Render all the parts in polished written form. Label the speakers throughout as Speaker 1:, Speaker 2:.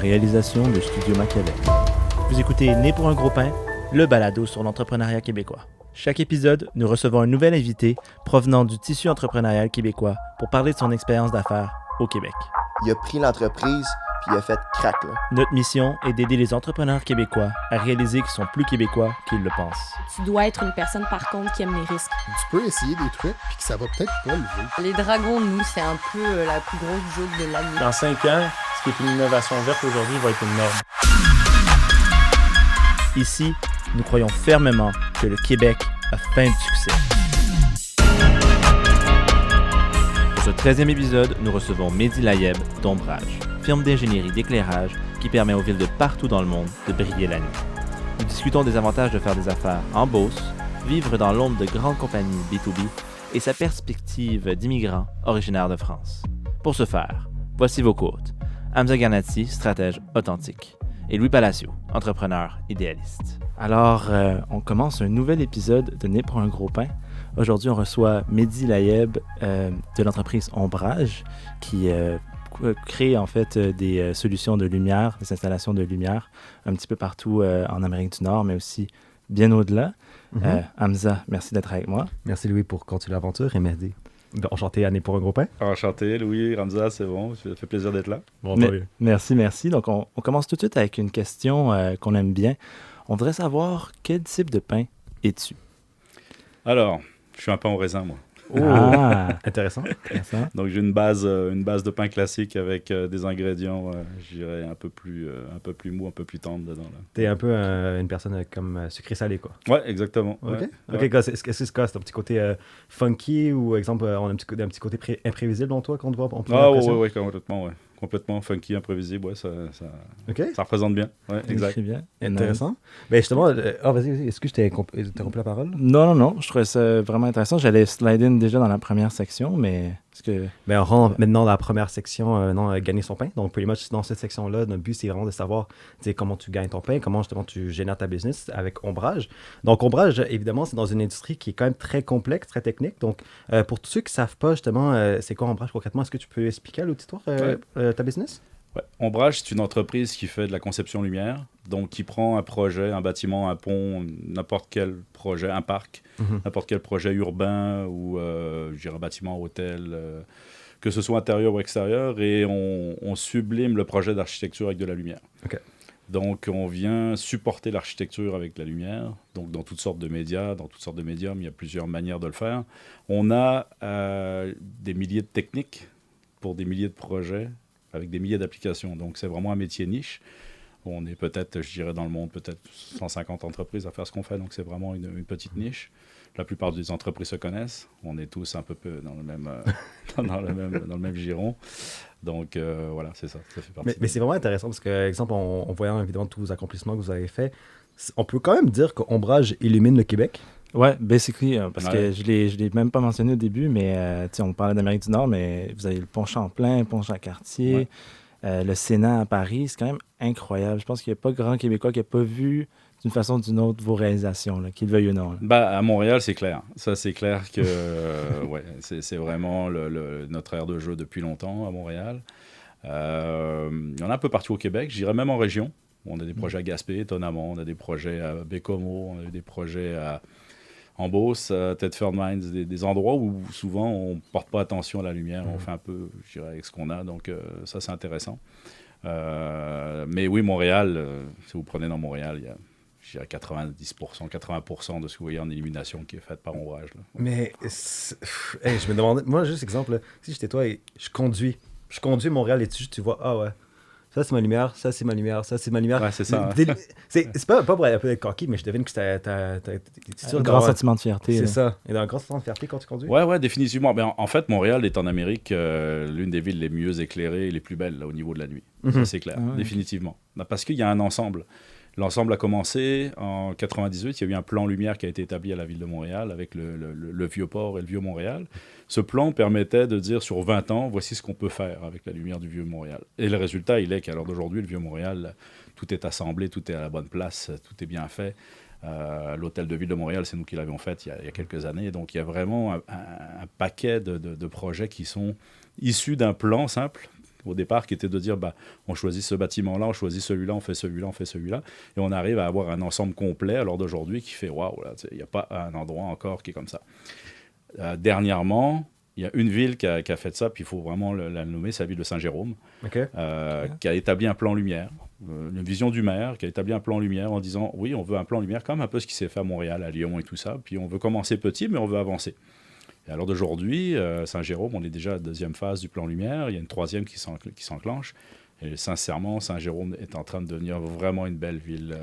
Speaker 1: réalisation de Studio Machiavel. Vous écoutez Né pour un gros pain, le balado sur l'entrepreneuriat québécois. Chaque épisode, nous recevons un nouvel invité provenant du tissu entrepreneurial québécois pour parler de son expérience d'affaires au Québec.
Speaker 2: Il a pris l'entreprise puis il a fait crack, là.
Speaker 1: Notre mission est d'aider les entrepreneurs québécois à réaliser qu'ils sont plus québécois qu'ils le pensent.
Speaker 3: Tu dois être une personne, par contre, qui aime les risques.
Speaker 4: Tu peux essayer des trucs puis que ça va peut-être pas lever.
Speaker 5: Les dragons, nous, c'est un peu la plus grosse joke de l'année.
Speaker 6: Dans 5 ans, ce qui est une innovation verte aujourd'hui va être une norme.
Speaker 1: Ici, nous croyons fermement que le Québec a faim de succès. Pour ce 13e épisode, nous recevons Mehdi Layeb d'Ombrage, firme d'ingénierie d'éclairage qui permet aux villes de partout dans le monde de briller la nuit. Nous discutons des avantages de faire des affaires en Beauce, vivre dans l'ombre de grandes compagnies B2B et sa perspective d'immigrant originaire de France. Pour ce faire, voici vos côtes. Hamza Garnati, stratège authentique, et Louis Palacio, entrepreneur idéaliste. Alors, on commence un nouvel épisode de Né pour un gros pain. Aujourd'hui, on reçoit Mehdi Layeb de l'entreprise Ombrage qui crée en fait des solutions de lumière, des installations de lumière un petit peu partout en Amérique du Nord, mais aussi bien au-delà. Hamza, merci d'être avec moi.
Speaker 7: Merci Louis pour continuer l'aventure et Mehdi. Enchanté à Né pour un gros pain.
Speaker 8: Enchanté, Louis, Ramza, c'est bon, ça fait plaisir d'être là.
Speaker 7: Bon,
Speaker 1: merci. Donc, on commence tout de suite avec une question qu'on aime bien. On voudrait savoir quel type de pain es-tu?
Speaker 8: Alors, je suis un pain au raisin, moi.
Speaker 7: Ah, intéressant.
Speaker 8: Donc, j'ai une base de pain classique avec des ingrédients, je dirais, un peu plus mou, un peu plus tendre dedans. Là.
Speaker 7: T'es un peu une personne comme sucré-salé, quoi.
Speaker 8: Ouais, exactement.
Speaker 7: OK.
Speaker 8: Ouais.
Speaker 7: OK, quoi, est-ce que c'est quoi? C'est un petit côté funky ou, exemple, on a un petit côté imprévisible dans toi qu'on te voit?
Speaker 8: Oui, complètement, ouais. Complètement funky, imprévisible, ouais, ça représente bien. Ouais, exact.
Speaker 1: Bien.
Speaker 7: Intéressant. Ben justement, vas-y, est-ce que je t'ai interrompu la parole?
Speaker 1: Non, je trouvais ça vraiment intéressant. J'allais slide in déjà dans la première section, mais est-ce que...
Speaker 7: Ben, on rentre maintenant dans la première section, gagner son pain. Donc, pretty much, dans cette section-là, notre but, c'est vraiment de savoir comment tu gagnes ton pain, comment justement tu génères ta business avec Ombrage. Donc, Ombrage, évidemment, c'est dans une industrie qui est quand même très complexe, très technique. Donc, pour tous ceux qui ne savent pas justement c'est quoi Ombrage concrètement, est-ce que tu peux expliquer à l'auditoire ta business?
Speaker 8: Ouais. Ombrage, c'est une entreprise qui fait de la conception lumière, donc qui prend un projet, un bâtiment, un pont, n'importe quel projet, un parc, n'importe quel projet urbain ou je dirais bâtiment, hôtel, que ce soit intérieur ou extérieur, et on sublime le projet d'architecture avec de la lumière.
Speaker 7: Okay.
Speaker 8: Donc, on vient supporter l'architecture avec la lumière, donc dans toutes sortes de médias, dans toutes sortes de médiums, il y a plusieurs manières de le faire. On a des milliers de techniques pour des milliers de projets, avec des milliers d'applications. Donc, c'est vraiment un métier niche. On est peut-être, je dirais, dans le monde, peut-être 150 entreprises à faire ce qu'on fait. Donc, c'est vraiment une petite niche. La plupart des entreprises se connaissent. On est tous un peu dans le même, dans le même giron. Donc, voilà, c'est ça. Ça fait partie
Speaker 7: mais c'est vraiment intéressant parce que, exemple, en voyant évidemment tous vos accomplissements que vous avez faits, on peut quand même dire qu'Ombrage illumine le Québec.
Speaker 1: Ouais, basically, parce que je l'ai même pas mentionné au début, mais on parlait d'Amérique du Nord, mais vous avez le pont Champlain, le pont Jacques-Cartier, le Sénat à Paris, c'est quand même incroyable. Je pense qu'il n'y a pas grand Québécois qui n'a pas vu d'une façon ou d'une autre vos réalisations, qu'il veuille ou non.
Speaker 8: À Montréal, c'est clair. Ça, c'est clair que c'est vraiment notre aire de jeu depuis longtemps à Montréal. Il y en a un peu partout au Québec, je dirais même en région. On a des projets à Gaspé, étonnamment. On a des projets à Bécomo, on a des projets en Beauce, Thetford Mines, des endroits où souvent on ne porte pas attention à la lumière. On fait un peu, je dirais, avec ce qu'on a. Donc, ça, c'est intéressant. Mais oui, Montréal, si vous prenez dans Montréal, il y a, je dirais, 90%, 80% de ce que vous voyez en illumination qui est faite par Ombrage. Là.
Speaker 7: Mais, je me demandais, moi, juste exemple, là, si j'étais toi et je conduis Montréal et tu vois, ah ouais. Ça, c'est ma lumière, ça, c'est ma lumière, ça, c'est ma lumière.
Speaker 8: Ouais, c'est ça.
Speaker 7: C'est pas pour être cocky, mais je devine que t'as
Speaker 1: un grand sentiment de fierté.
Speaker 7: C'est ça. Il y a un grand sentiment de fierté quand tu conduis.
Speaker 8: Ouais, définitivement. Mais en fait, Montréal est en Amérique l'une des villes les mieux éclairées et les plus belles là, au niveau de la nuit. Ça, c'est clair, définitivement. Parce qu'il y a un ensemble. L'ensemble a commencé en 98. Il y a eu un plan lumière qui a été établi à la ville de Montréal avec le Vieux-Port et le Vieux-Montréal. Ce plan permettait de dire sur 20 ans, voici ce qu'on peut faire avec la lumière du Vieux-Montréal. Et le résultat, il est qu'à l'heure d'aujourd'hui, le Vieux-Montréal, tout est assemblé, tout est à la bonne place, tout est bien fait. L'hôtel de ville de Montréal, c'est nous qui l'avions fait il y a quelques années. Donc, il y a vraiment un paquet de projets qui sont issus d'un plan simple au départ, qui était de dire, on choisit ce bâtiment-là, on choisit celui-là, on fait celui-là, on fait celui-là, et on arrive à avoir un ensemble complet à l'heure d'aujourd'hui qui fait, waouh, il n'y a pas un endroit encore qui est comme ça. Dernièrement, il y a une ville qui a fait ça, puis il faut vraiment la nommer, c'est la ville de Saint-Jérôme, qui a établi un plan lumière, une vision du maire, qui a établi un plan lumière en disant, oui, on veut un plan lumière, comme un peu ce qui s'est fait à Montréal, à Lyon et tout ça, puis on veut commencer petit, mais on veut avancer. Et alors d'aujourd'hui, Saint-Jérôme, on est déjà à la deuxième phase du plan lumière, il y a une troisième qui s'enclenche. Et sincèrement, Saint-Jérôme est en train de devenir vraiment une belle ville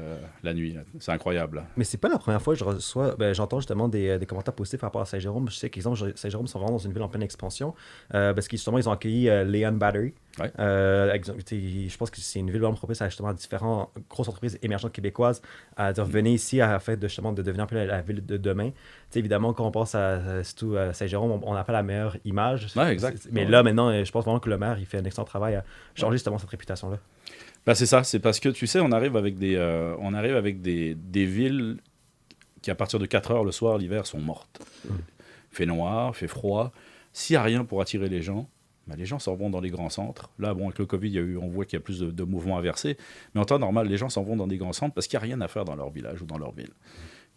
Speaker 8: la nuit. C'est incroyable. Là.
Speaker 7: Mais c'est pas la première fois que je reçois, j'entends justement des commentaires positifs par rapport à Saint-Jérôme. Je sais qu'exemple, Saint-Jérôme sont vraiment dans une ville en pleine expansion parce qu'ils justement ils ont accueilli Leon Battery.
Speaker 8: Ouais.
Speaker 7: Je pense que c'est une ville vraiment propice à justement différentes grosses entreprises émergentes québécoises à dire venez ici afin de justement de devenir un peu la ville de demain. Évidemment, quand on pense à Saint-Jérôme, on n'a pas la meilleure image.
Speaker 8: Ouais, exact.
Speaker 7: Mais là, maintenant, je pense vraiment que le maire il fait un excellent travail à changer justement cette réputation-là.
Speaker 8: C'est ça, c'est parce que tu sais, on arrive avec des villes qui, à partir de 4 heures le soir, l'hiver, sont mortes. Il fait noir, il fait froid. S'il n'y a rien pour attirer les gens, les gens s'en vont dans les grands centres. Là, avec le Covid, on voit qu'il y a plus de mouvements inversés. Mais en temps normal, les gens s'en vont dans des grands centres parce qu'il n'y a rien à faire dans leur village ou dans leur ville.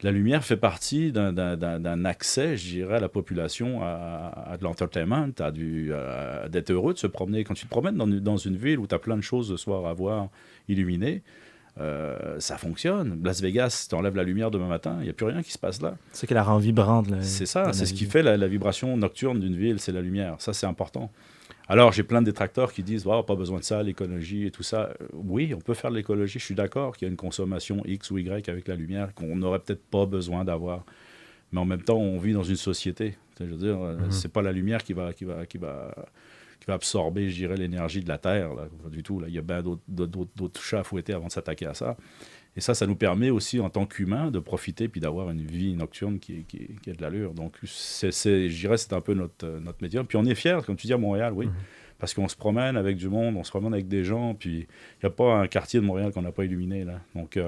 Speaker 8: La lumière fait partie d'un accès, je dirais, à la population à de l'entertainment, d'être heureux de se promener. Quand tu te promènes dans une ville où tu as plein de choses le soir à voir illuminées, ça fonctionne. Las Vegas, si tu enlèves la lumière demain matin, il n'y a plus rien qui se passe là.
Speaker 1: C'est ce qui la rend vibrante.
Speaker 8: C'est ça, c'est ce qui fait la vibration nocturne d'une ville, c'est la lumière. Ça, c'est important. Alors, j'ai plein de détracteurs qui disent pas besoin de ça, l'écologie et tout ça. Oui, on peut faire de l'écologie, je suis d'accord qu'il y a une consommation X ou Y avec la lumière qu'on n'aurait peut-être pas besoin d'avoir. Mais en même temps, on vit dans une société. Je veux dire, c'est pas la lumière qui va absorber, je dirais, l'énergie de la Terre. Là. Pas du tout. Là. Il y a bien d'autres chats à fouetter avant de s'attaquer à ça. Et ça nous permet aussi, en tant qu'humains, de profiter puis d'avoir une vie nocturne qui a de l'allure. Donc, je dirais c'est un peu notre médium. Puis on est fiers, comme tu dis, à Montréal, oui, parce qu'on se promène avec du monde, on se promène avec des gens, puis il n'y a pas un quartier de Montréal qu'on n'a pas illuminé, là. Donc,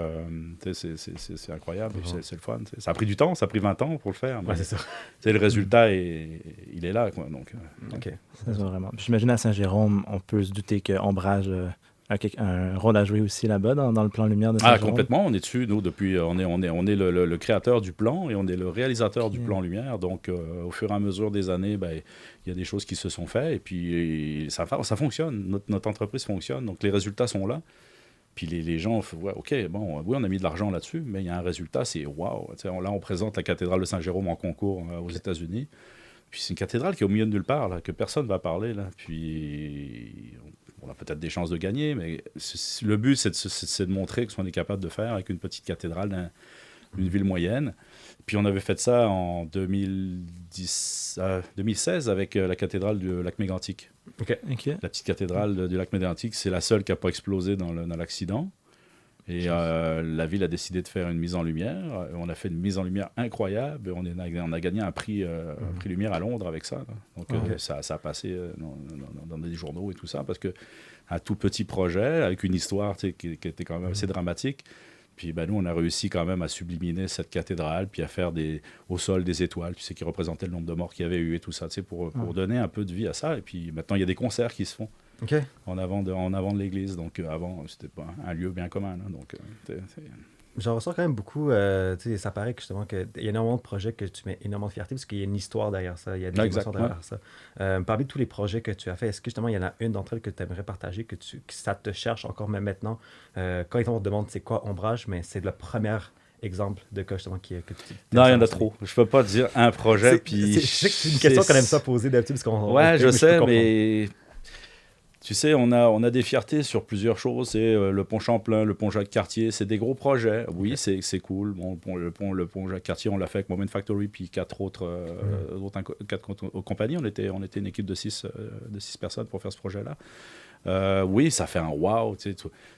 Speaker 8: c'est incroyable, c'est le fun. Ça a pris du temps, ça a pris 20 ans pour le faire. Mais
Speaker 7: c'est ça.
Speaker 8: Le résultat, il est là, quoi. Donc,
Speaker 1: OK. Ça, vraiment. J'imagine à Saint-Jérôme, on peut se douter qu'Ombrage un rôle à jouer aussi là-bas dans le plan lumière de Saint-Jérôme.
Speaker 8: Complètement, on est dessus, nous, depuis, on est le créateur du plan et on est le réalisateur du plan lumière, donc au fur et à mesure des années, il y a des choses qui se sont faites et puis ça fonctionne, notre entreprise fonctionne, donc les résultats sont là, puis les gens, OK, bon, oui, on a mis de l'argent là-dessus, mais il y a un résultat, c'est wow, là on présente la cathédrale de Saint-Jérôme en concours aux États-Unis, puis c'est une cathédrale qui est au milieu de nulle part, là, que personne ne va parler, là, puis on a peut-être des chances de gagner, mais le but, c'est de montrer qu'on est capable de faire avec une petite cathédrale d'une ville moyenne. Puis on avait fait ça en 2016 avec la cathédrale du lac Mégantic.
Speaker 1: Okay.
Speaker 8: La petite cathédrale du lac Mégantic, c'est la seule qui n'a pas explosé dans l'accident. Et la ville a décidé de faire une mise en lumière. On a fait une mise en lumière incroyable. On a gagné un prix lumière à Londres avec ça. Là. Donc ça a passé dans des journaux et tout ça parce que un tout petit projet avec une histoire qui était quand même assez dramatique. Puis nous, on a réussi quand même à subliminer cette cathédrale puis à faire au sol des étoiles, tu sais, qui représentaient le nombre de morts qu'il y avait eu et tout ça, tu sais, pour donner un peu de vie à ça. Et puis maintenant, il y a des concerts qui se font.
Speaker 7: Okay.
Speaker 8: En avant de l'église. Donc, avant, c'était pas un lieu bien commun. Là, donc,
Speaker 7: j'en ressens quand même beaucoup. Ça paraît que justement qu'il y a énormément de projets que tu mets énormément de fierté parce qu'il y a une histoire derrière ça. Il y a des émotions derrière ça. Parmi tous les projets que tu as fait, est-ce que justement il y en a une d'entre elles que tu aimerais partager, que ça te cherche encore même maintenant? Quand on te demande c'est quoi Ombrage, mais c'est le premier exemple de cas justement que tu...
Speaker 8: Non, il y en a trop. Je peux pas te dire un projet.
Speaker 7: Je sais que c'est une question qu'on aime ça poser d'habitude.
Speaker 8: Je sais, mais... Tu sais, on a des fiertés sur plusieurs choses. C'est le pont Champlain, le pont Jacques-Cartier. C'est des gros projets. Oui, c'est cool. Bon, le pont Jacques-Cartier, on l'a fait avec Moment Factory puis quatre autres compagnies. On était une équipe de 6 personnes pour faire ce projet-là. Oui, ça fait un wow. Tu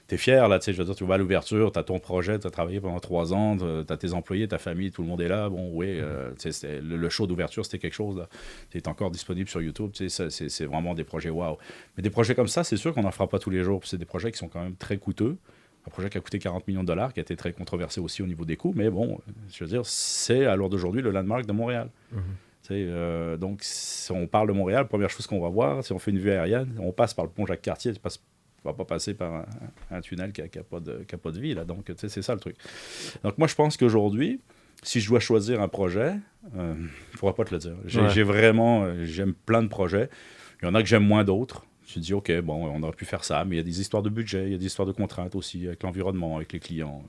Speaker 8: es fier, là. Je veux dire, tu vas à l'ouverture, tu as ton projet, tu as travaillé pendant 3 ans, tu as tes employés, ta famille, tout le monde est là. Bon, oui, le show d'ouverture, c'était quelque chose. C'est encore disponible sur YouTube. C'est vraiment des projets wow. Mais des projets comme ça, c'est sûr qu'on n'en fera pas tous les jours. C'est des projets qui sont quand même très coûteux. Un projet qui a coûté 40 millions de dollars, qui a été très controversé aussi au niveau des coûts. Mais bon, je veux dire, c'est à l'heure d'aujourd'hui le landmark de Montréal. Donc, si on parle de Montréal, la première chose qu'on va voir, si on fait une vue aérienne, on passe par le pont Jacques-Cartier, on ne va pas passer par un tunnel qui n'a pas de vie. Là. Donc, c'est ça le truc. Donc, moi, je pense qu'aujourd'hui, si je dois choisir un projet, je ne pourrais pas te le dire. J'aime plein de projets. Il y en a que j'aime moins d'autres. Je me dis, OK, bon, on aurait pu faire ça, mais il y a des histoires de budget, il y a des histoires de contraintes aussi avec l'environnement, avec les clients.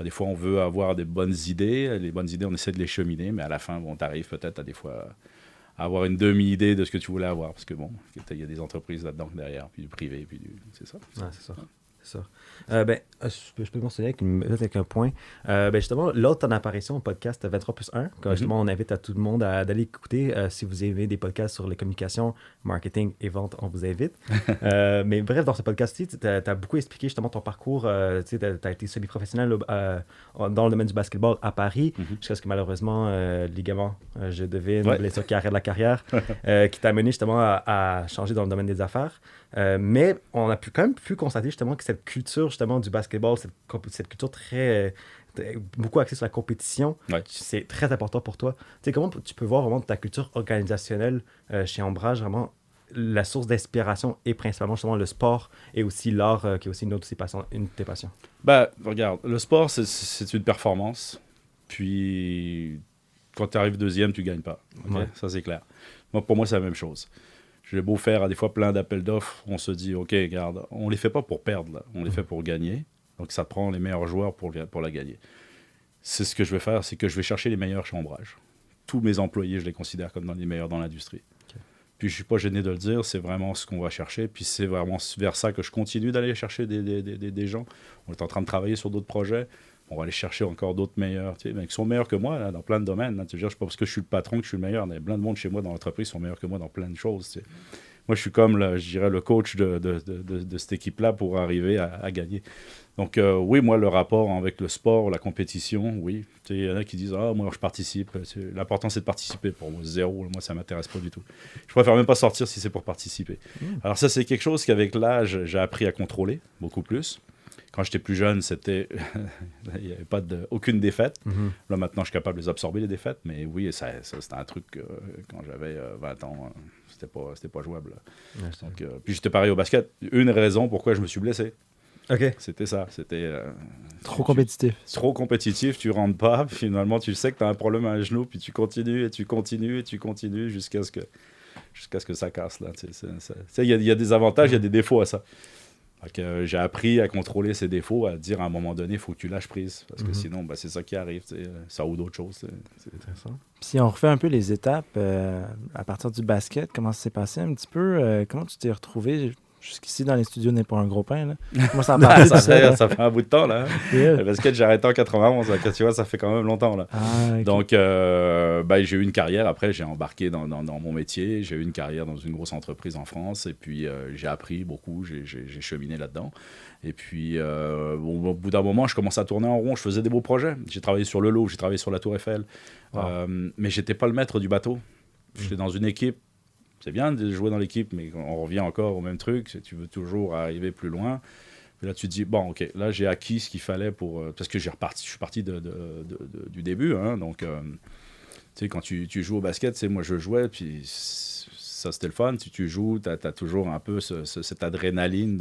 Speaker 8: Des fois, on veut avoir des bonnes idées. Les bonnes idées, on essaie de les cheminer, mais à la fin, bon, tu arrives peut-être à des fois à avoir une demi-idée de ce que tu voulais avoir. Parce que bon, il y a des entreprises là-dedans derrière, puis du privé, c'est ça.
Speaker 7: Ouais, c'est ça. C'est ça. Je peux mentionner avec un point. Justement, lors de ton apparition au podcast 23+1, justement, on invite à tout le monde d'aller écouter. Si vous aimez des podcasts sur les communications, marketing et vente, on vous invite. Mais bref, dans ce podcast-ci, tu as beaucoup expliqué justement ton parcours. Tu as été semi-professionnel dans le domaine du basketball à Paris, jusqu'à ce que malheureusement, ligament, je devine, blessure qui arrête la carrière, qui t'a amené justement à changer dans le domaine des affaires. Mais on a quand même pu constater justement que cette culture justement du basketball, cette culture très beaucoup axée sur la compétition, c'est très important pour toi. Tu sais, comment tu peux voir vraiment ta culture organisationnelle chez Ombrage, vraiment la source d'inspiration est principalement justement le sport et aussi l'art qui est aussi une de tes passions.
Speaker 8: Regarde, le sport c'est une performance, puis quand tu arrives deuxième, tu gagnes pas. Okay? Ça c'est clair. Pour moi c'est la même chose. J'ai beau faire des fois plein d'appels d'offres, on se dit, OK, regarde, on les fait pas pour perdre, là. On les fait pour gagner. Donc, ça prend les meilleurs joueurs pour la gagner. C'est ce que je vais faire, c'est que je vais chercher les meilleurs chez Ombrage. Tous mes employés, je les considère comme les meilleurs dans l'industrie. Okay. Puis, je suis pas gêné de le dire, c'est vraiment ce qu'on va chercher. Puis, c'est vraiment vers ça que je continue d'aller chercher des gens. On est en train de travailler sur d'autres projets. On va aller chercher encore d'autres meilleurs, qui sont meilleurs que moi là, dans plein de domaines. Là, je ne sais pas parce que je suis le patron que je suis le meilleur. Il y a plein de monde chez moi dans l'entreprise qui sont meilleurs que moi dans plein de choses. Moi, je suis comme, le coach de cette équipe-là pour arriver à gagner. Donc, oui, moi, le rapport avec le sport, la compétition, oui. Il y en a qui disent « Ah, moi, je participe. » L'important, c'est de participer. Pour moi, zéro. Moi, ça ne m'intéresse pas du tout. Je préfère même pas sortir si c'est pour participer. Alors ça, c'est quelque chose qu'avec l'âge, j'ai appris à contrôler beaucoup plus. Quand j'étais plus jeune, il n'y avait pas aucune défaite. Là, maintenant, je suis capable de les absorber, les défaites. Mais oui, ça c'était un truc, quand j'avais 20 ans, c'était pas jouable. Donc, puis j'étais pareil au basket. Une raison pourquoi je me suis blessé.
Speaker 7: Okay.
Speaker 8: C'était ça. C'était
Speaker 9: trop compétitif.
Speaker 8: Trop compétitif, tu rentres pas. Finalement, tu sais que tu as un problème à un genou, puis tu continues et tu continues et tu continues jusqu'à ce que ça casse. Il y a des avantages, il y a des défauts à ça. Donc, j'ai appris à contrôler ces défauts, à dire à un moment donné, il faut que tu lâches prise. Parce que sinon, c'est ça qui arrive. Ça ou d'autres choses. C'est intéressant.
Speaker 9: Si on refait un peu les étapes, à partir du basket, comment ça s'est passé un petit peu? Comment tu t'es retrouvé jusqu'ici dans les studios n'est pas un gros pain, là? Comment ça a parti?
Speaker 8: Ça fait un bout de temps, là. Yeah. Le basket, j'ai arrêté en 91. Là, tu vois, ça fait quand même longtemps, là. Okay. Donc, j'ai eu une carrière. Après, j'ai embarqué dans mon métier. J'ai eu une carrière dans une grosse entreprise en France. Et puis, j'ai appris beaucoup. J'ai cheminé là-dedans. Et puis, au bout d'un moment, je commençais à tourner en rond. Je faisais des beaux projets. J'ai travaillé sur le Louvre. J'ai travaillé sur la Tour Eiffel. Wow. Mais je n'étais pas le maître du bateau. J'étais dans une équipe. C'est bien de jouer dans l'équipe, mais on revient encore au même truc. Tu veux toujours arriver plus loin. Et là, tu te dis, bon, OK, là, j'ai acquis ce qu'il fallait pour... parce que je suis parti du début. Hein, donc, tu sais, quand tu joues au basket, moi, je jouais, puis ça, c'était le fun. Si tu joues, tu as toujours un peu cette adrénaline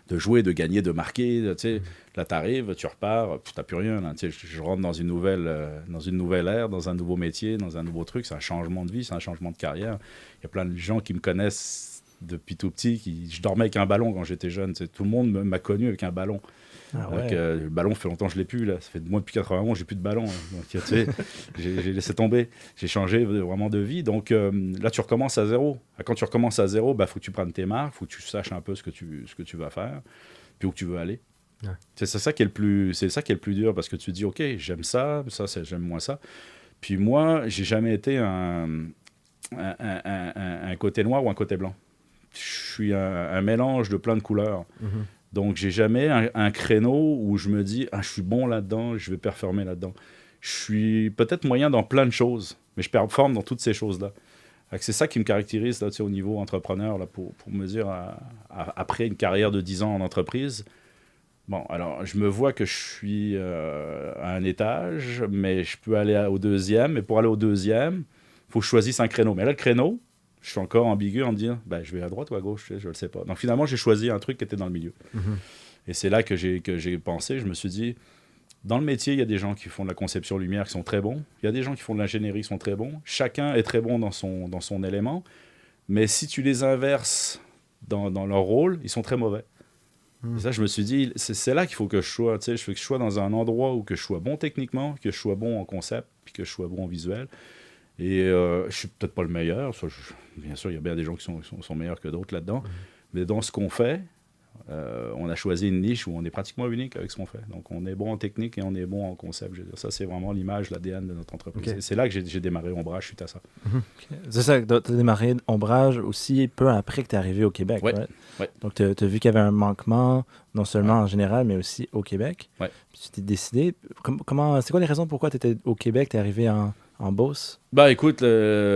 Speaker 8: de jouer, de gagner, de marquer. Tu sais. Là, tu arrives, tu repars, tu n'as plus rien. Là, tu sais, je rentre dans une nouvelle ère, dans un nouveau métier, dans un nouveau truc. C'est un changement de vie, c'est un changement de carrière. Il y a plein de gens qui me connaissent depuis tout petit. Je dormais avec un ballon quand j'étais jeune. Tu sais, tout le monde m'a connu avec un ballon. Ah ouais. Le ballon, fait longtemps que je ne l'ai plus. Là. Ça fait moi depuis 91, j'ai plus de ballon. Donc, tu sais, j'ai laissé tomber. J'ai changé vraiment de vie. Donc là, tu recommences à zéro. Quand tu recommences à zéro, faut que tu prennes tes marques, il faut que tu saches un peu ce que tu vas faire, puis où tu veux aller. Ouais. C'est ça qui est le plus dur, parce que tu te dis, OK, j'aime ça, j'aime moins ça. Puis moi, j'ai jamais été un côté noir ou un côté blanc. Je suis un mélange de plein de couleurs. Donc, j'ai jamais un créneau où je me dis, je suis bon là-dedans, je vais performer là-dedans. Je suis peut-être moyen dans plein de choses, mais je performe dans toutes ces choses-là. C'est ça qui me caractérise là, au niveau entrepreneur, là, pour me dire, après une carrière de 10 ans en entreprise, Bon, alors, je me vois que je suis à un étage, mais je peux aller au deuxième. Mais pour aller au deuxième, il faut que je choisisse un créneau. Mais là, le créneau, je suis encore ambigu en me disant, ben, je vais à droite ou à gauche, je ne le sais pas. Donc, finalement, j'ai choisi un truc qui était dans le milieu. Et c'est là que j'ai pensé, je me suis dit, dans le métier, il y a des gens qui font de la conception lumière qui sont très bons. Il y a des gens qui font de l'ingénierie qui sont très bons. Chacun est très bon dans son élément. Mais si tu les inverses dans leur rôle, ils sont très mauvais. Et ça, je me suis dit, c'est là qu'il faut que je sois. Tu sais, je veux que je sois dans un endroit où que je sois bon techniquement, que je sois bon en concept, puis que je sois bon en visuel. Et je suis peut-être pas le meilleur. Bien sûr, il y a bien des gens qui sont meilleurs que d'autres là-dedans. Mais dans ce qu'on fait, on a choisi une niche où on est pratiquement unique avec ce qu'on fait. Donc, on est bon en technique et on est bon en concept. Je veux dire, ça, c'est vraiment l'image, l'ADN de notre entreprise.
Speaker 7: Okay.
Speaker 8: Et c'est là que j'ai démarré Ombrage suite à ça.
Speaker 9: Okay. C'est ça, tu as démarré Ombrage aussi peu après que tu es arrivé au Québec.
Speaker 8: Ouais.
Speaker 9: Right?
Speaker 8: Ouais.
Speaker 9: Donc, tu as vu qu'il y avait un manquement, non seulement en général, mais aussi au Québec.
Speaker 8: Ouais.
Speaker 9: Puis tu t'es décidé. C'est quoi les raisons pourquoi tu étais au Québec, tu es arrivé en Beauce?
Speaker 8: Bah écoute,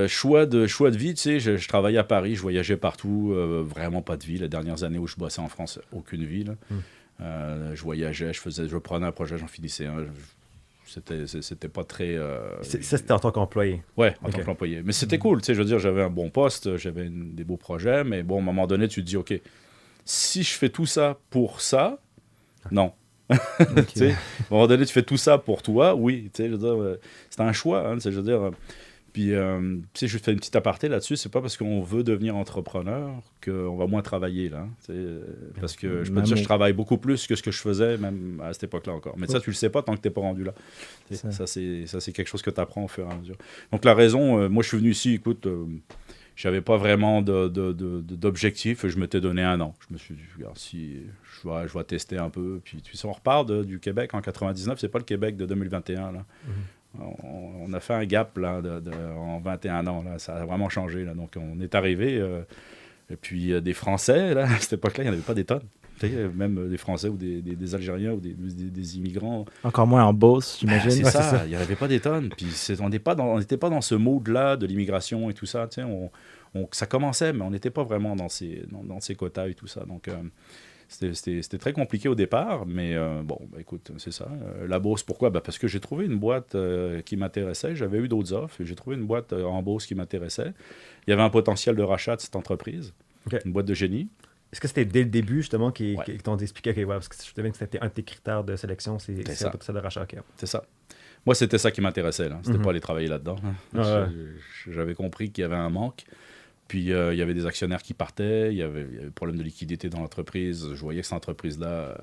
Speaker 8: choix de vie, tu sais, je travaillais à Paris, je voyageais partout, vraiment pas de vie. Les dernières années où je bossais en France, aucune vie. Je voyageais, je prenais un projet, j'en finissais un. C'était pas très...
Speaker 7: Ça, c'était en tant qu'employé?
Speaker 8: Ouais, en tant qu'employé. Mais c'était cool, tu sais, je veux dire, j'avais un bon poste, j'avais des beaux projets, mais bon, à un moment donné, tu te dis, OK, si je fais tout ça pour ça, non.
Speaker 7: Okay.
Speaker 8: Tu sais, à un moment donné, tu fais tout ça pour toi, oui, tu sais, je veux dire, c'est un choix, hein, tu sais, je veux dire. Puis, tu sais, je fais une petite aparté là-dessus, c'est pas parce qu'on veut devenir entrepreneur qu'on va moins travailler, là. Tu sais, parce que je peux te dire, je travaille beaucoup plus que ce que je faisais, même à cette époque-là encore. Mais ça, tu le sais pas tant que t'es pas rendu là. Ça, c'est quelque chose que tu apprends au fur et à mesure. Donc, la raison, moi, je suis venu ici, écoute... j'avais pas vraiment d'objectif. Je m'étais donné 1 an. Je me suis dit, regarde, si je vais tester un peu. Puis tu sais, on repart du Québec en 99. C'est pas le Québec de 2021. Là. On a fait un gap là, en 21 ans. Là. Ça a vraiment changé. Là. Donc, on est arrivé. Et puis, des Français, là, à cette époque-là, il n'y en avait pas des tonnes. Même des Français ou des Algériens ou des immigrants.
Speaker 9: Encore moins en Beauce, j'imagine.
Speaker 8: C'est ça, il n'y en avait pas des tonnes. Puis on n'était pas dans ce mode-là de l'immigration et tout ça. Ça commençait, mais on n'était pas vraiment dans ces quotas et tout ça. Donc, c'était très compliqué au départ. Mais bon, écoute, c'est ça. La Beauce, pourquoi? Parce que j'ai trouvé une boîte qui m'intéressait. J'avais eu d'autres offres. J'ai trouvé une boîte en Beauce qui m'intéressait. Il y avait un potentiel de rachat de cette entreprise. Okay. Une boîte de génie.
Speaker 7: Est-ce que c'était dès le début, justement, qu'ils t'ont expliqué, OK, parce que je te dis que c'était un de tes critères de sélection, c'est un potentiel de rachat. Okay.
Speaker 8: C'est ça. Moi, c'était ça qui m'intéressait. C'était pas aller travailler là-dedans. J'avais compris qu'il y avait un manque. Puis, il y avait des actionnaires qui partaient. Il y avait un problème de liquidité dans l'entreprise. Je voyais que cette entreprise-là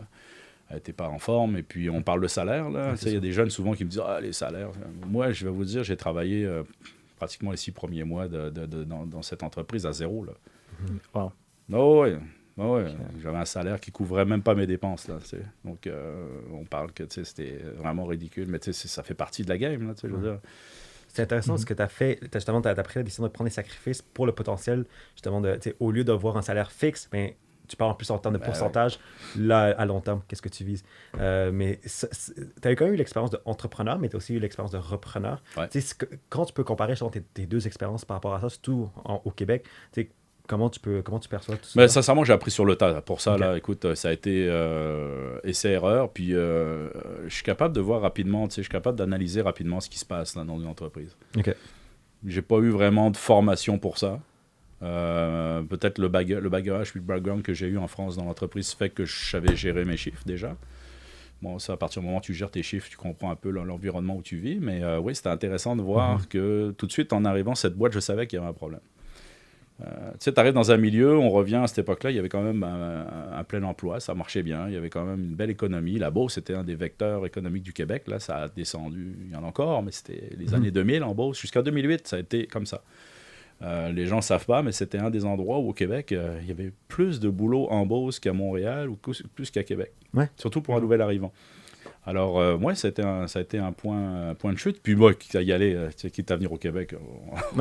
Speaker 8: n'était pas en forme. Et puis, on parle de salaire. Il y a des jeunes souvent qui me disent « Ah, les salaires. » Moi, je vais vous dire, j'ai travaillé pratiquement les 6 premiers mois dans cette entreprise à zéro. Là.
Speaker 9: Wow.
Speaker 8: Oh, ouais. Okay. J'avais un salaire qui couvrait même pas mes dépenses. Là, donc, on parle que c'était vraiment ridicule, mais ça fait partie de la game. Là, je veux dire.
Speaker 7: C'est intéressant ce que tu as fait. Justement, tu as pris la décision de prendre des sacrifices pour le potentiel. Justement, au lieu d'avoir un salaire fixe, ben, tu parles en plus en termes de pourcentage. Là, à long terme, qu'est-ce que tu vises? Mais tu as quand même eu l'expérience d'entrepreneur, mais tu as aussi eu l'expérience de repreneur. Ouais. Quand tu peux comparer tes 2 expériences par rapport à ça, surtout au Québec, comment tu perçois tout ça?
Speaker 8: Mais sincèrement, j'ai appris sur le tas. Pour ça, là, écoute, ça a été essai-erreur. Puis, je suis capable de voir rapidement, je suis capable d'analyser rapidement ce qui se passe là, dans une entreprise.
Speaker 7: Okay.
Speaker 8: J'ai pas eu vraiment de formation pour ça. Peut-être le bagage puis le background que j'ai eu en France dans l'entreprise fait que je savais gérer mes chiffres déjà. Bon, ça, à partir du moment où tu gères tes chiffres, tu comprends un peu l'environnement où tu vis. Mais oui, c'était intéressant de voir que tout de suite, en arrivant, cette boîte, je savais qu'il y avait un problème. Tu arrives dans un milieu, on revient à cette époque-là, il y avait quand même un plein emploi, ça marchait bien, il y avait quand même une belle économie. La Beauce, c'était un des vecteurs économiques du Québec, là, ça a descendu, il y en a encore, mais c'était les années 2000 en Beauce, jusqu'à 2008, ça a été comme ça. Les gens ne savent pas, mais c'était un des endroits où au Québec, il y avait plus de boulot en Beauce qu'à Montréal ou plus qu'à Québec, surtout pour un nouvel arrivant. Alors, moi, ça a été un point de chute. Puis moi, quitte à y aller, quitte à venir au Québec,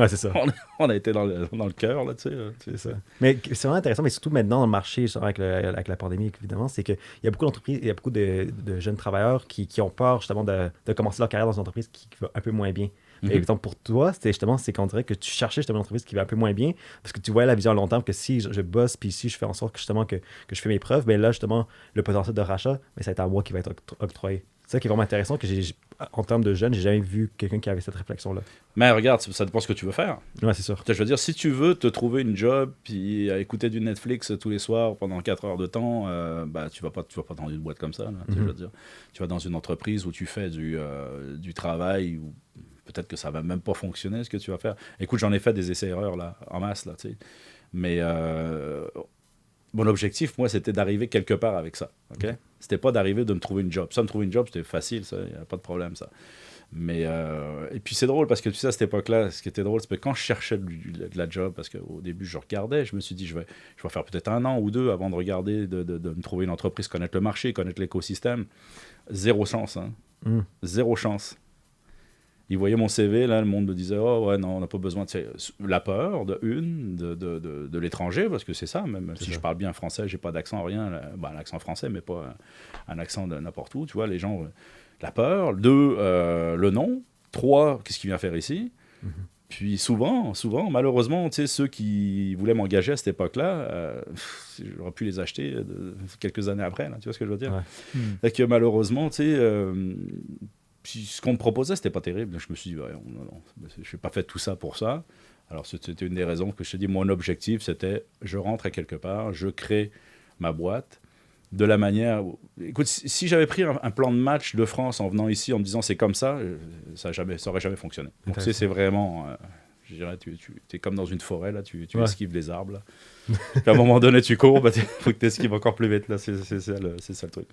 Speaker 7: c'est ça.
Speaker 8: On a été dans le cœur, là, tu sais.
Speaker 7: C'est ça. Mais c'est vraiment intéressant, mais surtout maintenant dans le marché, avec la pandémie, évidemment, c'est qu'il y a beaucoup d'entreprises, il y a beaucoup de jeunes travailleurs qui ont peur, justement, de commencer leur carrière dans une entreprise qui va un peu moins bien. Et exemple, pour toi, c'est qu'on dirait que tu cherchais justement une entreprise qui va un peu moins bien parce que tu voyais la vision à long terme que si je bosse puis si je fais en sorte que justement que je fais mes preuves, ben là, justement, le potentiel de rachat, ben, ça va être à moi qui va être octroyé. C'est ça qui est vraiment intéressant que en termes de jeunes, j'ai jamais vu quelqu'un qui avait cette réflexion-là.
Speaker 8: Mais regarde, ça dépend ce que tu veux faire.
Speaker 7: Ouais, c'est sûr.
Speaker 8: Je veux dire, si tu veux te trouver une job puis écouter du Netflix tous les soirs pendant 4 heures de temps, tu vas pas dans une boîte comme ça. Là, je veux dire. Tu vas dans une entreprise où tu fais du travail où peut-être que ça va même pas fonctionner ce que tu vas faire. Écoute, j'en ai fait des essais-erreurs là, en masse, là, tu sais. Mais mon objectif, moi, c'était d'arriver quelque part avec ça. OK? C'était pas d'arriver de me trouver une job. Ça, me trouver une job, c'était facile, ça. Il n'y a pas de problème, ça. Mais, et puis, c'est drôle parce que tu sais, à cette époque-là, ce qui était drôle, c'est que quand je cherchais de la job, parce qu'au début, je regardais, je me suis dit, je vais faire peut-être 1 an ou 2 avant de regarder, de me trouver une entreprise, connaître le marché, connaître l'écosystème. Zéro chance, hein. Zéro chance. Ils voyaient mon CV, là, le monde me disait « Oh, ouais, non, on n'a pas besoin de... » La peur, de l'étranger, parce que c'est ça, même si je parle bien français, j'ai pas d'accent, rien, un accent français, mais pas un accent de n'importe où, tu vois, les gens... la peur. 2, le nom. 3, qu'est-ce qu'il vient faire ici? Puis souvent, malheureusement, tu sais, ceux qui voulaient m'engager à cette époque-là, j'aurais pu les acheter quelques années après, là, tu vois ce que je veux dire? Ouais. Fait que malheureusement, tu sais... Puis ce qu'on me proposait, c'était pas terrible. Je me suis dit, ouais, non, je n'ai pas fait tout ça pour ça. Alors, c'était une des raisons que je te dis, mon objectif, c'était, je rentre à quelque part, je crée ma boîte de la manière... Écoute, si j'avais pris un plan de match de France en venant ici, en me disant, c'est comme ça, ça n'aurait jamais fonctionné. Donc, c'est vraiment... je dirais, tu es comme dans une forêt, là, tu esquives les arbres, là. Puis à un moment donné, tu cours, il faut que tu esquives encore plus vite, là. C'est ça le truc.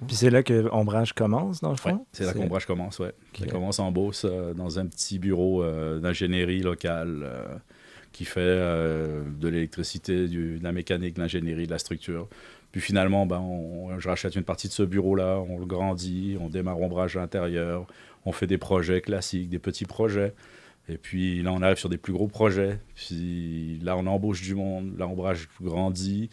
Speaker 9: Puis c'est là que Ombrage commence, dans le fond?
Speaker 8: Ouais, c'est là qu'Ombrage commence, ouais. Okay. Ça commence en Beauce, dans un petit bureau d'ingénierie locale qui fait de l'électricité, de la mécanique, de l'ingénierie, de la structure. Puis finalement, je rachète une partie de ce bureau-là, on le grandit, on démarre Ombrage à l'intérieur, on fait des projets classiques, des petits projets. Et puis là, on arrive sur des plus gros projets. Puis là, on embauche du monde. Là, Ombrage grandit.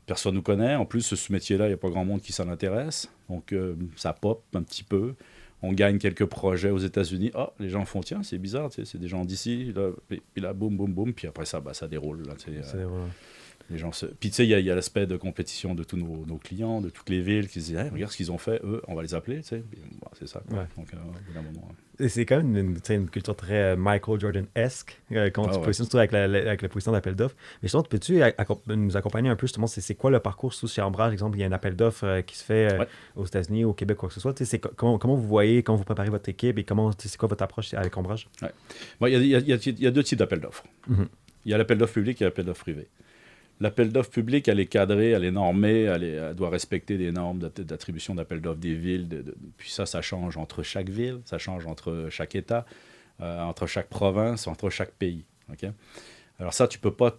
Speaker 8: Personne ne nous connaît. En plus, ce métier-là, il n'y a pas grand monde qui s'en intéresse. Donc, ça pop un petit peu. On gagne quelques projets aux États-Unis. Ah, les gens font, tiens, c'est bizarre, c'est des gens d'ici. Puis là, boum, boum, boum. Puis après ça, ça déroule. Là, les gens Puis tu sais, il y a l'aspect de compétition de tous nos clients, de toutes les villes qui se disent hey, regarde ce qu'ils ont fait, eux, on va les appeler. C'est ça. Quoi. Ouais. Donc, au bout d'un moment.
Speaker 7: Et c'est quand même une culture très Michael Jordan-esque quand tu positionnes, surtout avec la position d'appel d'offres. Mais justement, peux-tu nous accompagner un peu justement, c'est quoi le parcours sous chez Ombrage? Par exemple, il y a un appel d'offres qui se fait aux États-Unis, au Québec, quoi que ce soit. Comment vous voyez, comment vous préparez votre équipe et c'est quoi votre approche avec Ombrage?
Speaker 8: Il y a 2 types d'appels d'offres. Il y a l'appel d'offres public et l'appel d'offres privé. L'appel d'offres public, elle est cadrée, elle est normée, elle doit respecter des normes d'attribution d'appel d'offres des villes. Puis ça change entre chaque ville, ça change entre chaque État, entre chaque province, entre chaque pays. Okay? Alors ça, tu ne peux pas,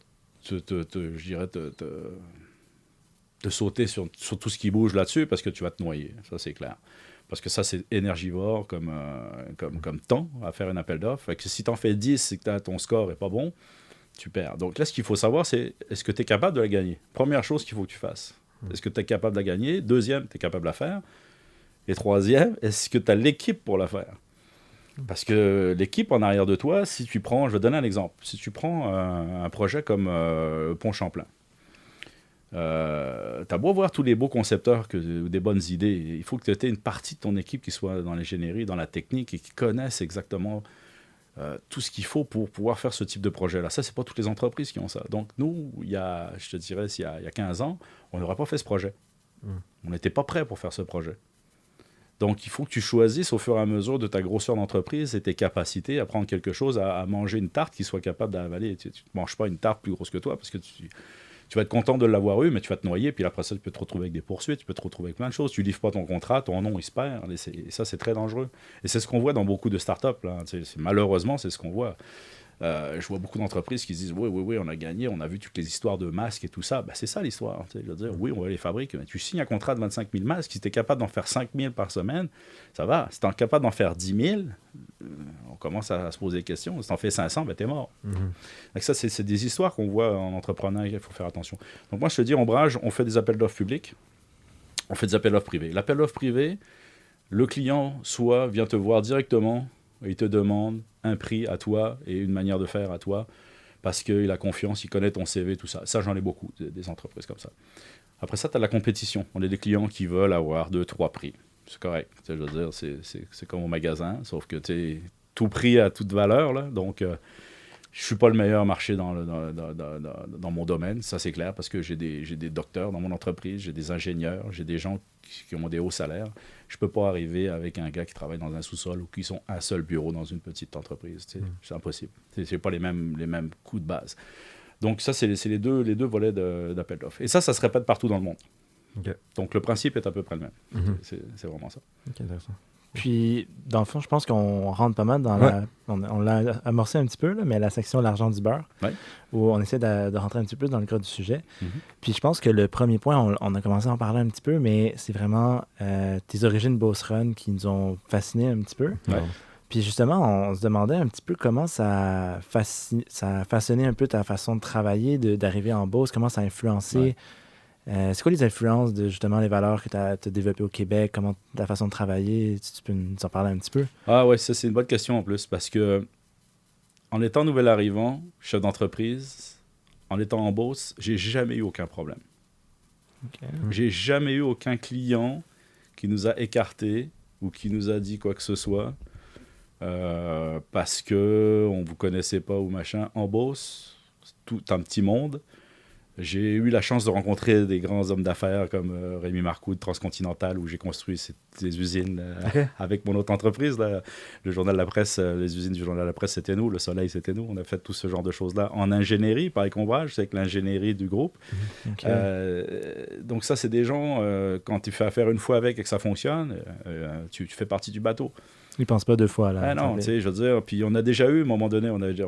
Speaker 8: je dirais, te sauter sur tout ce qui bouge là-dessus parce que tu vas te noyer, ça c'est clair. Parce que ça, c'est énergivore comme temps à faire un appel d'offres. Fait que si tu en fais 10 et que ton score n'est pas bon, tu perds. Donc là, ce qu'il faut savoir, c'est est-ce que tu es capable de la gagner? Première chose qu'il faut que tu fasses. Est-ce que tu es capable de la gagner? Deuxième, tu es capable de la faire. Et troisième, est-ce que tu as l'équipe pour la faire? Parce que l'équipe en arrière de toi, si tu prends, je vais donner un exemple, si tu prends un projet comme Pont Champlain, tu as beau voir tous les beaux concepteurs, des bonnes idées, il faut que tu aies une partie de ton équipe qui soit dans l'ingénierie, dans la technique et qui connaisse exactement tout ce qu'il faut pour pouvoir faire ce type de projet-là. Ça, c'est pas toutes les entreprises qui ont ça. Donc, nous, je te dirais, il y a 15 ans, on n'aurait pas fait ce projet. On n'était pas prêt pour faire ce projet. Donc, il faut que tu choisisses au fur et à mesure de ta grosseur d'entreprise et tes capacités à prendre quelque chose, à manger une tarte qui soit capable d'avaler. Tu ne manges pas une tarte plus grosse que toi parce que tu vas être content de l'avoir eu, mais tu vas te noyer, puis après ça, tu peux te retrouver avec des poursuites, tu peux te retrouver avec plein de choses. Tu ne livres pas ton contrat, ton nom, il se perd. Et ça, c'est très dangereux. Et c'est ce qu'on voit dans beaucoup de startups. Là. Malheureusement, c'est ce qu'on voit. Je vois beaucoup d'entreprises qui se disent oui, on a gagné, on a vu toutes les histoires de masques et tout ça. C'est ça l'histoire. Je veux dire, oui, on va les fabriquer. Mais tu signes un contrat de 25 000 masques, si tu es capable d'en faire 5 000 par semaine, ça va. Si tu es capable d'en faire 10 000, on commence à se poser des questions. Si tu en fais 500, tu es mort. Donc ça, c'est des histoires qu'on voit en entrepreneuriat, il faut faire attention. Donc moi, je te dis, Ombrage, on fait des appels d'offres publics, on fait des appels d'offres privés. L'appel d'offres privé, le client vient te voir directement et il te demande un prix à toi et une manière de faire à toi parce qu'il a confiance, il connaît ton CV, tout ça. Ça, j'en ai beaucoup, des entreprises comme ça. Après ça, tu as la compétition. On a des clients qui veulent avoir 2-3 prix. C'est correct. Je veux dire, c'est comme au magasin, sauf que tout prix a toute valeur. Là, donc, je ne suis pas le meilleur marché dans mon domaine, ça c'est clair, parce que j'ai des docteurs dans mon entreprise, j'ai des ingénieurs, j'ai des gens qui ont des hauts salaires. Je ne peux pas arriver avec un gars qui travaille dans un sous-sol ou qui sont un seul bureau dans une petite entreprise. C'est impossible. Ce n'est pas les mêmes coûts de base. Donc ça, c'est les deux volets d'appel d'offres. Et ça se répète partout dans le monde.
Speaker 7: Okay.
Speaker 8: Donc le principe est à peu près le même. C'est vraiment ça.
Speaker 7: Ok, intéressant.
Speaker 9: Puis, dans le fond, je pense qu'on rentre pas mal dans on l'a amorcé un petit peu, là, mais la section l'argent du beurre, où on essaie de rentrer un petit peu dans le cœur du sujet. Puis je pense que le premier point, on a commencé à en parler un petit peu, mais c'est vraiment tes origines Boss Run qui nous ont fascinés un petit peu. Puis justement, on se demandait un petit peu comment ça a façonné un peu ta façon de travailler, d'arriver en Beauce, comment ça a influencé. C'est quoi les influences de justement les valeurs que tu as développées au Québec, comment ta façon de travailler, tu peux nous en parler un petit peu?
Speaker 8: Ah ouais, ça c'est une bonne question en plus, parce que en étant nouvel arrivant, chef d'entreprise, en étant en Beauce, j'ai jamais eu aucun problème. J'ai jamais eu aucun client qui nous a écartés ou qui nous a dit quoi que ce soit parce qu'on ne vous connaissait pas ou machin. En Beauce, c'est tout un petit monde. J'ai eu la chance de rencontrer des grands hommes d'affaires comme Rémi Marcoux de Transcontinental, où j'ai construit des usines avec mon autre entreprise. Là. Le Journal de la Presse, les usines du Journal de la Presse, c'était nous. Le Soleil, c'était nous. On a fait tout ce genre de choses-là en ingénierie, par Combrage, c'est avec l'ingénierie du groupe. Donc ça, c'est des gens, quand tu fais affaire une fois avec et que ça fonctionne, tu fais partie du bateau.
Speaker 9: Ils ne pensent pas deux fois. Là,
Speaker 8: ah non, tu sais, je veux dire, puis on a déjà eu, à un moment donné, je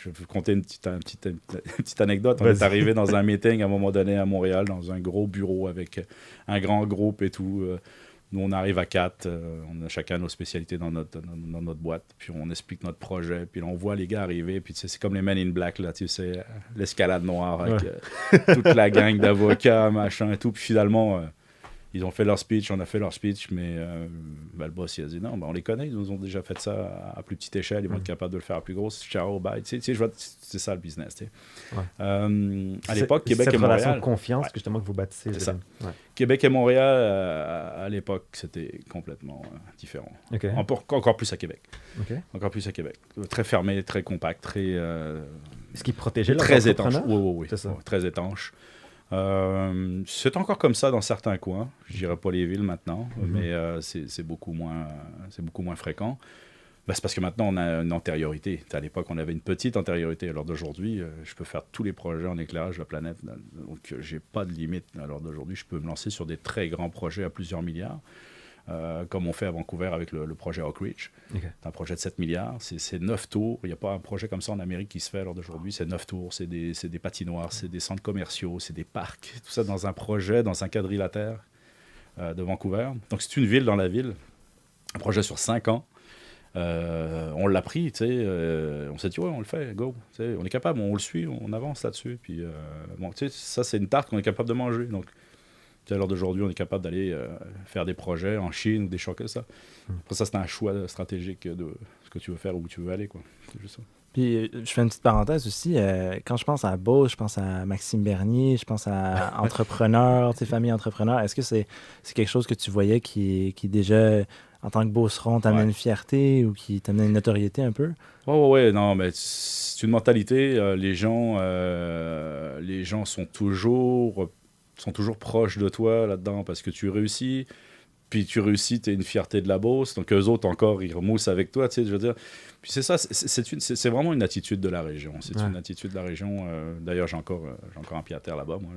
Speaker 8: vais vous conter une petite anecdote. On est arrivé dans un meeting, à un moment donné, à Montréal, dans un gros bureau avec un grand groupe et tout. Nous, on arrive à 4, on a chacun nos spécialités dans notre boîte, puis on explique notre projet, puis là, on voit les gars arriver, puis tu sais, c'est comme les Men in Black, là, tu sais, l'escalade noire avec toute la gang d'avocats, machin et tout, puis finalement... ils ont fait leur speech, on a fait leur speech, mais le boss, il a dit non, on les connaît, ils nous ont déjà fait ça à plus petite échelle, ils vont être capables de le faire à plus grosse. Ciao, bye. Tu sais, c'est ça le business. Tu sais. À l'époque, Québec et Montréal.
Speaker 7: C'est cette relation de confiance que justement que vous bâtissez.
Speaker 8: C'est ça. Québec et Montréal, à l'époque, c'était complètement différent. Encore plus à Québec. Encore plus à Québec. Très fermé, très compact, très.
Speaker 7: Ce qui protégeait
Speaker 8: très étanche. Oui.
Speaker 7: C'est ça.
Speaker 8: Très étanche. C'est encore comme ça dans certains coins. Je dirais pas les villes maintenant, mais c'est beaucoup moins fréquent. C'est parce que maintenant on a une antériorité. À l'époque, on avait une petite antériorité. À l'heure d'aujourd'hui, je peux faire tous les projets en éclairage de la planète. Donc, j'ai pas de limite. À l'heure d'aujourd'hui, je peux me lancer sur des très grands projets à plusieurs milliards. Comme on fait à Vancouver avec le projet Oak Ridge. C'est un projet de 7 milliards, c'est 9 tours. Il n'y a pas un projet comme ça en Amérique qui se fait à l'heure d'aujourd'hui. C'est 9 tours, c'est des patinoires, c'est des centres commerciaux, c'est des parcs. Tout ça dans un projet, dans un quadrilatère de Vancouver. Donc c'est une ville dans la ville. Un projet sur 5 ans. On l'a pris, tu sais. On s'est dit, ouais, on le fait, go. T'sais, on est capable, on le suit, on avance là-dessus. Puis, ça, c'est une tarte qu'on est capable de manger. Donc, à l'heure d'aujourd'hui, on est capable d'aller faire des projets en Chine ou des choses comme ça. Après ça, c'est un choix stratégique de ce que tu veux faire ou où tu veux aller, quoi. C'est juste ça.
Speaker 9: Puis, je fais une petite parenthèse aussi. Quand je pense à Beauce, je pense à Maxime Bernier, je pense à entrepreneurs, famille entrepreneur. Est-ce que c'est quelque chose que tu voyais qui déjà, en tant que Beauceron, t'amenait une fierté ou qui t'amenait une notoriété un peu?
Speaker 8: Oui, non, mais c'est une mentalité. Les gens sont toujours proches de toi là-dedans parce que tu réussis. Puis tu réussis, tu es une fierté de la Beauce. Donc eux autres encore, ils remoussent avec toi, tu sais, je veux dire. Puis c'est ça, c'est vraiment une attitude de la région. C'est une attitude de la région. D'ailleurs, j'ai encore un pied à terre là-bas, moi.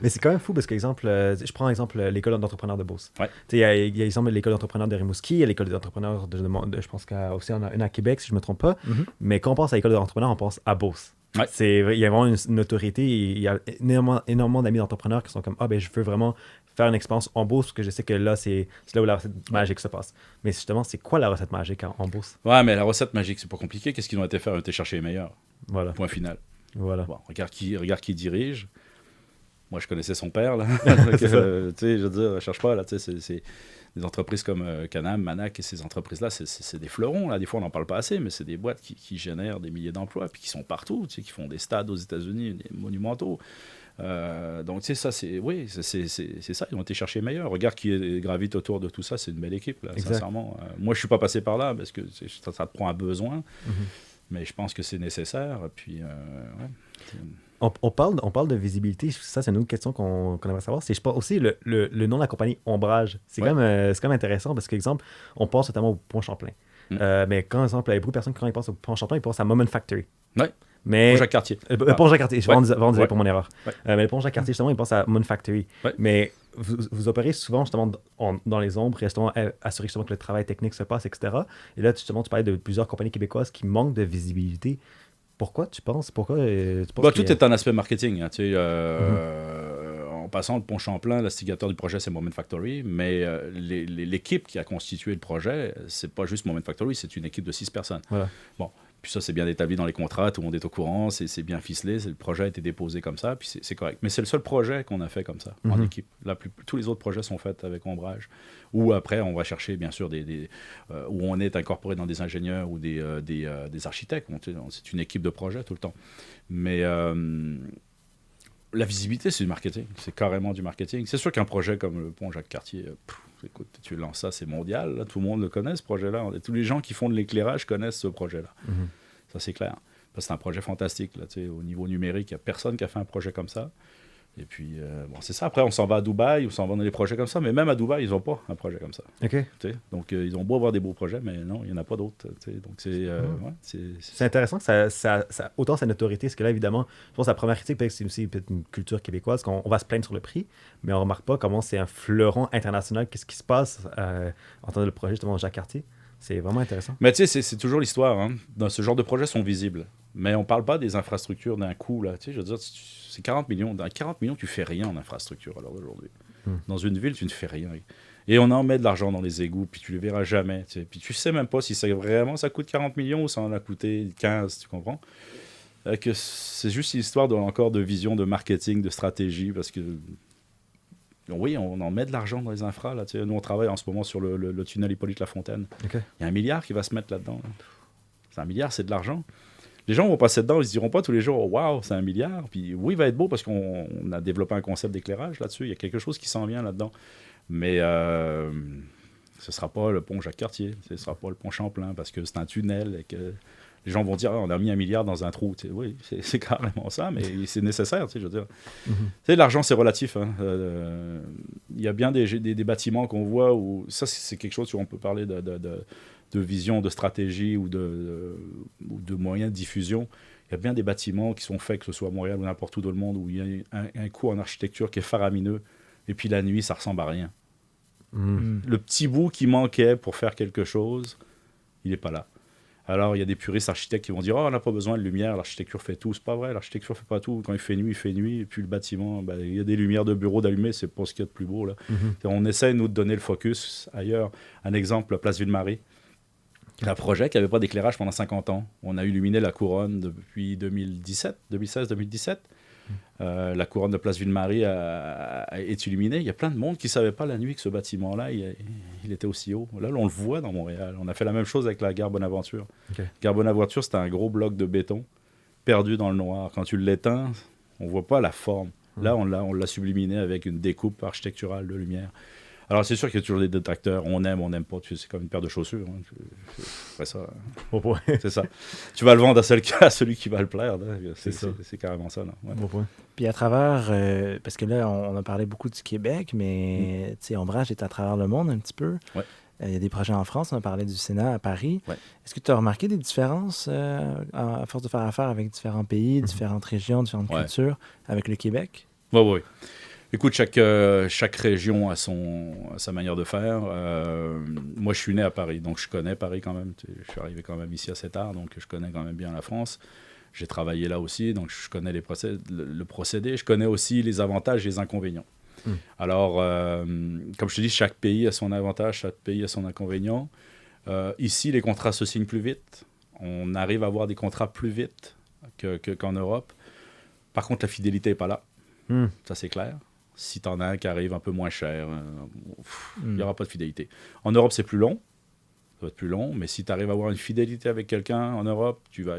Speaker 7: Mais c'est quand même fou parce qu'exemple, je prends exemple l'école d'entrepreneurs de Beauce. Il y a exemple l'école d'entrepreneurs de Rimouski, il y a l'école d'entrepreneurs je pense qu'il y a aussi une à Québec, si je ne me trompe pas. Mais quand on pense à l'école d'entrepreneurs, on pense à Beauce. Il y a vraiment une autorité. Il y a énormément d'amis d'entrepreneurs qui sont comme je veux vraiment faire une expérience en Beauce parce que je sais que là, c'est là où la recette magique se passe. Mais justement, c'est quoi la recette magique en Beauce?
Speaker 8: Ouais, mais la recette magique, c'est pas compliqué. Qu'est-ce qu'ils ont été faire? Ils ont été chercher les meilleurs.
Speaker 7: Voilà.
Speaker 8: Point final.
Speaker 7: Voilà.
Speaker 8: Bon, regarde qui dirige. Moi, je connaissais son père, là. Tu sais, je veux dire, cherche pas, là. Tu sais, des entreprises comme Canam, Manac et ces entreprises-là, c'est des fleurons. Là. Des fois, on n'en parle pas assez, mais c'est des boîtes qui génèrent des milliers d'emplois, puis qui sont partout, tu sais, qui font des stades aux États-Unis, des monumentaux. Donc, tu sais, ça, c'est ça. Ils ont été chercher meilleur. Regarde qui gravite autour de tout ça. C'est une belle équipe, là, sincèrement. Moi, je ne suis pas passé par là parce que ça te prend un besoin. Mais je pense que c'est nécessaire. Puis,
Speaker 7: On parle de visibilité. Ça, c'est une autre question qu'on aimerait savoir. C'est, je pense aussi le nom de la compagnie Ombrage. C'est quand même intéressant parce qu'exemple, on pense notamment au Pont Champlain. Mais quand, exemple, il y a beaucoup de personnes qui pensent au Pont Champlain, ils pensent à Moment Factory.
Speaker 8: Ouais.
Speaker 7: Mais
Speaker 8: Pont Jacques-Cartier.
Speaker 7: Pont Jacques-Cartier, je vais vraiment dire pour mon erreur.
Speaker 8: Ouais.
Speaker 7: Mais le Pont Jacques-Cartier, justement, ils pensent à Moon Factory.
Speaker 8: Ouais.
Speaker 7: Mais vous opérez souvent justement dans les ombres, justement, assurer justement que le travail technique se passe, etc. Et là, justement, tu parlais de plusieurs compagnies québécoises qui manquent de visibilité. Pourquoi tu penses? Tout
Speaker 8: est un aspect marketing. Hein, tu sais, en passant, le Pont Champlain, l'instigateur du projet, c'est Moment Factory, mais l'équipe qui a constitué le projet, c'est pas juste Moment Factory, c'est une équipe de 6 personnes.
Speaker 7: Voilà.
Speaker 8: Bon, puis ça, c'est bien établi dans les contrats, tout le monde est au courant, c'est bien ficelé, le projet a été déposé comme ça, puis c'est correct. Mais c'est le seul projet qu'on a fait comme ça, en équipe. Tous les autres projets sont faits avec Ombrage. Ou après, on va chercher, bien sûr, où on est incorporé dans des ingénieurs ou des architectes. C'est une équipe de projet tout le temps. Mais la visibilité, c'est du marketing. C'est carrément du marketing. C'est sûr qu'un projet comme le Pont Jacques-Cartier, écoute, tu lances ça, c'est mondial. Là, tout le monde le connaît, ce projet-là. Tous les gens qui font de l'éclairage connaissent ce projet-là. Ça, c'est clair. Parce que c'est un projet fantastique. Là, au niveau numérique, il n'y a personne qui a fait un projet comme ça. Et puis, c'est ça. Après, on s'en va à Dubaï, ou s'en va dans des projets comme ça. Mais même à Dubaï, ils n'ont pas un projet comme ça.
Speaker 7: OK.
Speaker 8: Donc, ils ont beau avoir des beaux projets, mais non, il n'y en a pas d'autres. Donc,
Speaker 7: c'est intéressant que ça autant sa notoriété, parce que là, évidemment, je pense que la première critique, peut-être que c'est aussi peut-être une culture québécoise, qu'on va se plaindre sur le prix, mais on ne remarque pas comment c'est un fleuron international. Qu'est-ce qui se passe en tant que le projet, justement, Jacques-Cartier? C'est vraiment intéressant.
Speaker 8: Mais tu sais, c'est toujours l'histoire. Hein. Dans ce genre de projets sont visibles. Mais on ne parle pas des infrastructures d'un coup. Là. Tu sais, je veux dire, c'est 40 millions. Dans 40 millions, tu ne fais rien en infrastructure à l'heure d'aujourd'hui. Dans une ville, tu ne fais rien. Et on en met de l'argent dans les égouts, puis tu ne les verras jamais. Tu sais. Puis tu ne sais même pas si ça coûte 40 millions ou ça en a coûté 15, tu comprends? Que c'est juste une histoire encore de vision, de marketing, de stratégie, parce que oui, on en met de l'argent dans les infras. Là, nous, on travaille en ce moment sur le tunnel Hippolyte-Lafontaine.
Speaker 7: Okay.
Speaker 8: Il y a 1 milliard qui va se mettre là-dedans. Là. C'est 1 milliard, c'est de l'argent. Les gens vont passer dedans, ils ne se diront pas tous les jours « Waouh, c'est 1 milliard ». Puis oui, il va être beau parce qu'on a développé un concept d'éclairage là-dessus. Il y a quelque chose qui s'en vient là-dedans. Mais ce ne sera pas le pont Jacques-Cartier, ce ne sera pas le pont Champlain parce que c'est un tunnel et que les gens vont dire on a mis 1 milliard dans un trou. Tu sais, oui, c'est carrément ça, mais c'est nécessaire. Tu sais, je veux dire. Tu sais, l'argent, c'est relatif. Hein. Il y a bien des bâtiments qu'on voit où ça, c'est quelque chose où on peut parler de vision, de stratégie ou de moyens de diffusion. Il y a bien des bâtiments qui sont faits, que ce soit à Montréal ou n'importe où dans le monde, où il y a un coût en architecture qui est faramineux, et puis la nuit, ça ressemble à rien. Le petit bout qui manquait pour faire quelque chose, il n'est pas là. Alors, il y a des puristes architectes qui vont dire « Oh, on n'a pas besoin de lumière, l'architecture fait tout. » C'est pas vrai, l'architecture fait pas tout. Quand il fait nuit, et puis le bâtiment, il y a des lumières de bureau d'allumées, c'est pas ce qu'il y a de plus beau. Là. On essaie, nous, de donner le focus ailleurs. Un exemple, la place Ville-Marie. Un projet qui n'avait pas d'éclairage pendant 50 ans. On a illuminé la couronne depuis 2016-2017. La couronne de place Ville-Marie est illuminée. Il y a plein de monde qui ne savait pas la nuit que ce bâtiment-là, il était aussi haut. Là, on le voit dans Montréal. On a fait la même chose avec la gare Bonaventure. Okay. Gare Bonaventure, c'était un gros bloc de béton perdu dans le noir. Quand tu l'éteins, on ne voit pas la forme. Là, on l'a subliminé avec une découpe architecturale de lumière. Alors, c'est sûr qu'il y a toujours des détracteurs. On n'aime pas. C'est comme une paire de chaussures. Hein. C'est ça. C'est ça. Tu vas le vendre à celui qui va le plaire. C'est carrément ça. Là. Ouais.
Speaker 9: Puis à travers... parce que là, on a parlé beaucoup du Québec, mais Ombrage est à travers le monde un petit peu.
Speaker 8: Ouais.
Speaker 9: Il y a des projets en France. On a parlé du Sénat à Paris.
Speaker 8: Ouais.
Speaker 9: Est-ce que tu as remarqué des différences à force de faire affaire avec différents pays, différentes régions, différentes cultures avec le Québec?
Speaker 8: Oui. Écoute, chaque région a sa manière de faire. Moi, je suis né à Paris, donc je connais Paris quand même. Je suis arrivé quand même ici assez tard, donc je connais quand même bien la France. J'ai travaillé là aussi, donc je connais le procédé. Je connais aussi les avantages et les inconvénients. Alors, comme je te dis, chaque pays a son avantage, chaque pays a son inconvénient. Ici, les contrats se signent plus vite. On arrive à avoir des contrats plus vite qu'en Europe. Par contre, la fidélité n'est pas là. Ça, c'est clair. Si tu en as un qui arrive un peu moins cher, il n'y aura pas de fidélité. En Europe, c'est plus long. Ça va être plus long, mais si tu arrives à avoir une fidélité avec quelqu'un en Europe, tu vas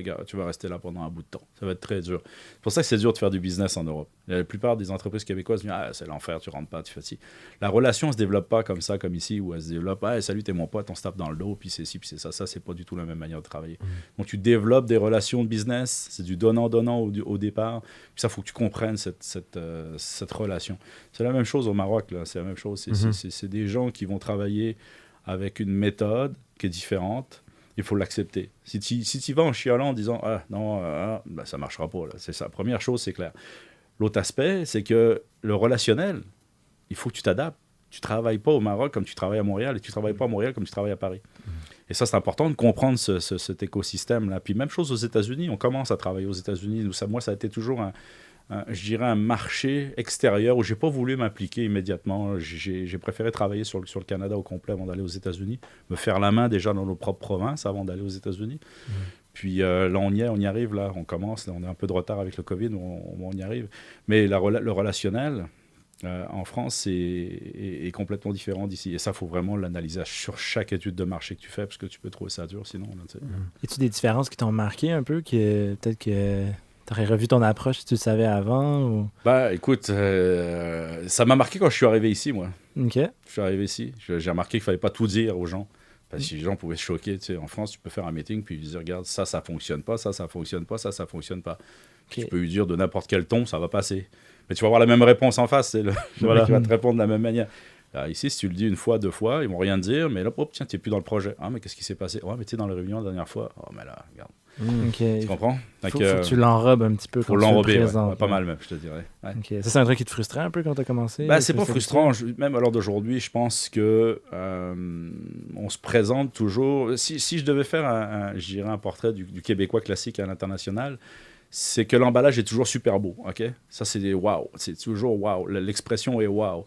Speaker 8: rester là pendant un bout de temps. Ça va être très dur. C'est pour ça que c'est dur de faire du business en Europe. La plupart des entreprises québécoises disent « Ah, c'est l'enfer, tu rentres pas, tu fais ci. » La relation ne se développe pas comme ça, comme ici, où elle se développe « Ah, salut, t'es mon pote, on se tape dans le dos, puis c'est ci, puis c'est ça. » Ça, c'est pas du tout la même manière de travailler. Donc, tu développes des relations de business, c'est du donnant-donnant au départ. Puis ça, il faut que tu comprennes cette relation. C'est la même chose au Maroc, là. C'est la même chose. C'est des gens qui vont travailler avec une méthode qui est différente, il faut l'accepter. Si tu vas en chialant en disant « Ah, non, ben, ça ne marchera pas. » C'est ça. Première chose, c'est clair. L'autre aspect, c'est que le relationnel, il faut que tu t'adaptes. Tu ne travailles pas au Maroc comme tu travailles à Montréal et tu ne travailles pas à Montréal comme tu travailles à Paris. Et ça, c'est important de comprendre cet écosystème-là. Puis même chose aux États-Unis. On commence à travailler aux États-Unis. Moi, ça a été toujours je dirais un marché extérieur où je n'ai pas voulu m'impliquer immédiatement. J'ai préféré travailler sur le Canada au complet avant d'aller aux États-Unis, me faire la main déjà dans nos propres provinces avant d'aller aux États-Unis. Puis là, on y arrive, là, on commence, là, on est un peu de retard avec le COVID, on y arrive. Mais le relationnel en France est complètement différent d'ici. Et ça, il faut vraiment l'analyser sur chaque étude de marché que tu fais, parce que tu peux trouver ça dur sinon. Là,
Speaker 9: Y a-tu des différences qui t'ont marqué un peu, que peut-être que t'aurais revu ton approche si tu le savais avant? Ou...
Speaker 8: Bah, écoute, ça m'a marqué quand je suis arrivé ici, moi.
Speaker 9: OK.
Speaker 8: Je suis arrivé ici. J'ai remarqué qu'il ne fallait pas tout dire aux gens. Parce que les gens pouvaient se choquer. Tu sais, en France, tu peux faire un meeting puis lui dire « Regarde, ça ne fonctionne pas, ça ne fonctionne pas, ça ne fonctionne pas. Okay. » Tu peux lui dire de n'importe quel ton, ça va passer. Mais tu vas avoir la même réponse en face. C'est voilà, qui va te répondre de la même manière. Là, ici, si tu le dis une fois, deux fois, ils ne vont rien te dire. Mais là, tiens, tu n'es plus dans le projet. Ah, mais qu'est-ce qui s'est passé? Ouais, mais tu es dans la réunion la dernière fois. Oh, mais là, regarde.
Speaker 9: Okay.
Speaker 8: Tu comprends?
Speaker 9: Faut que tu l'enrobes un petit peu.
Speaker 8: Faut l'enrober, ouais, pas mal même, je te dirais. Ouais.
Speaker 9: Okay. Ça, c'est un truc qui te frustrait un peu quand tu as commencé?
Speaker 8: Ben, c'est pas frustrant. Même à l'heure d'aujourd'hui, je pense que on se présente toujours... Si je devais faire, je dirais, un portrait du Québécois classique à l'international, c'est que l'emballage est toujours super beau. Okay? Ça, c'est des wow. C'est toujours wow. L'expression est wow.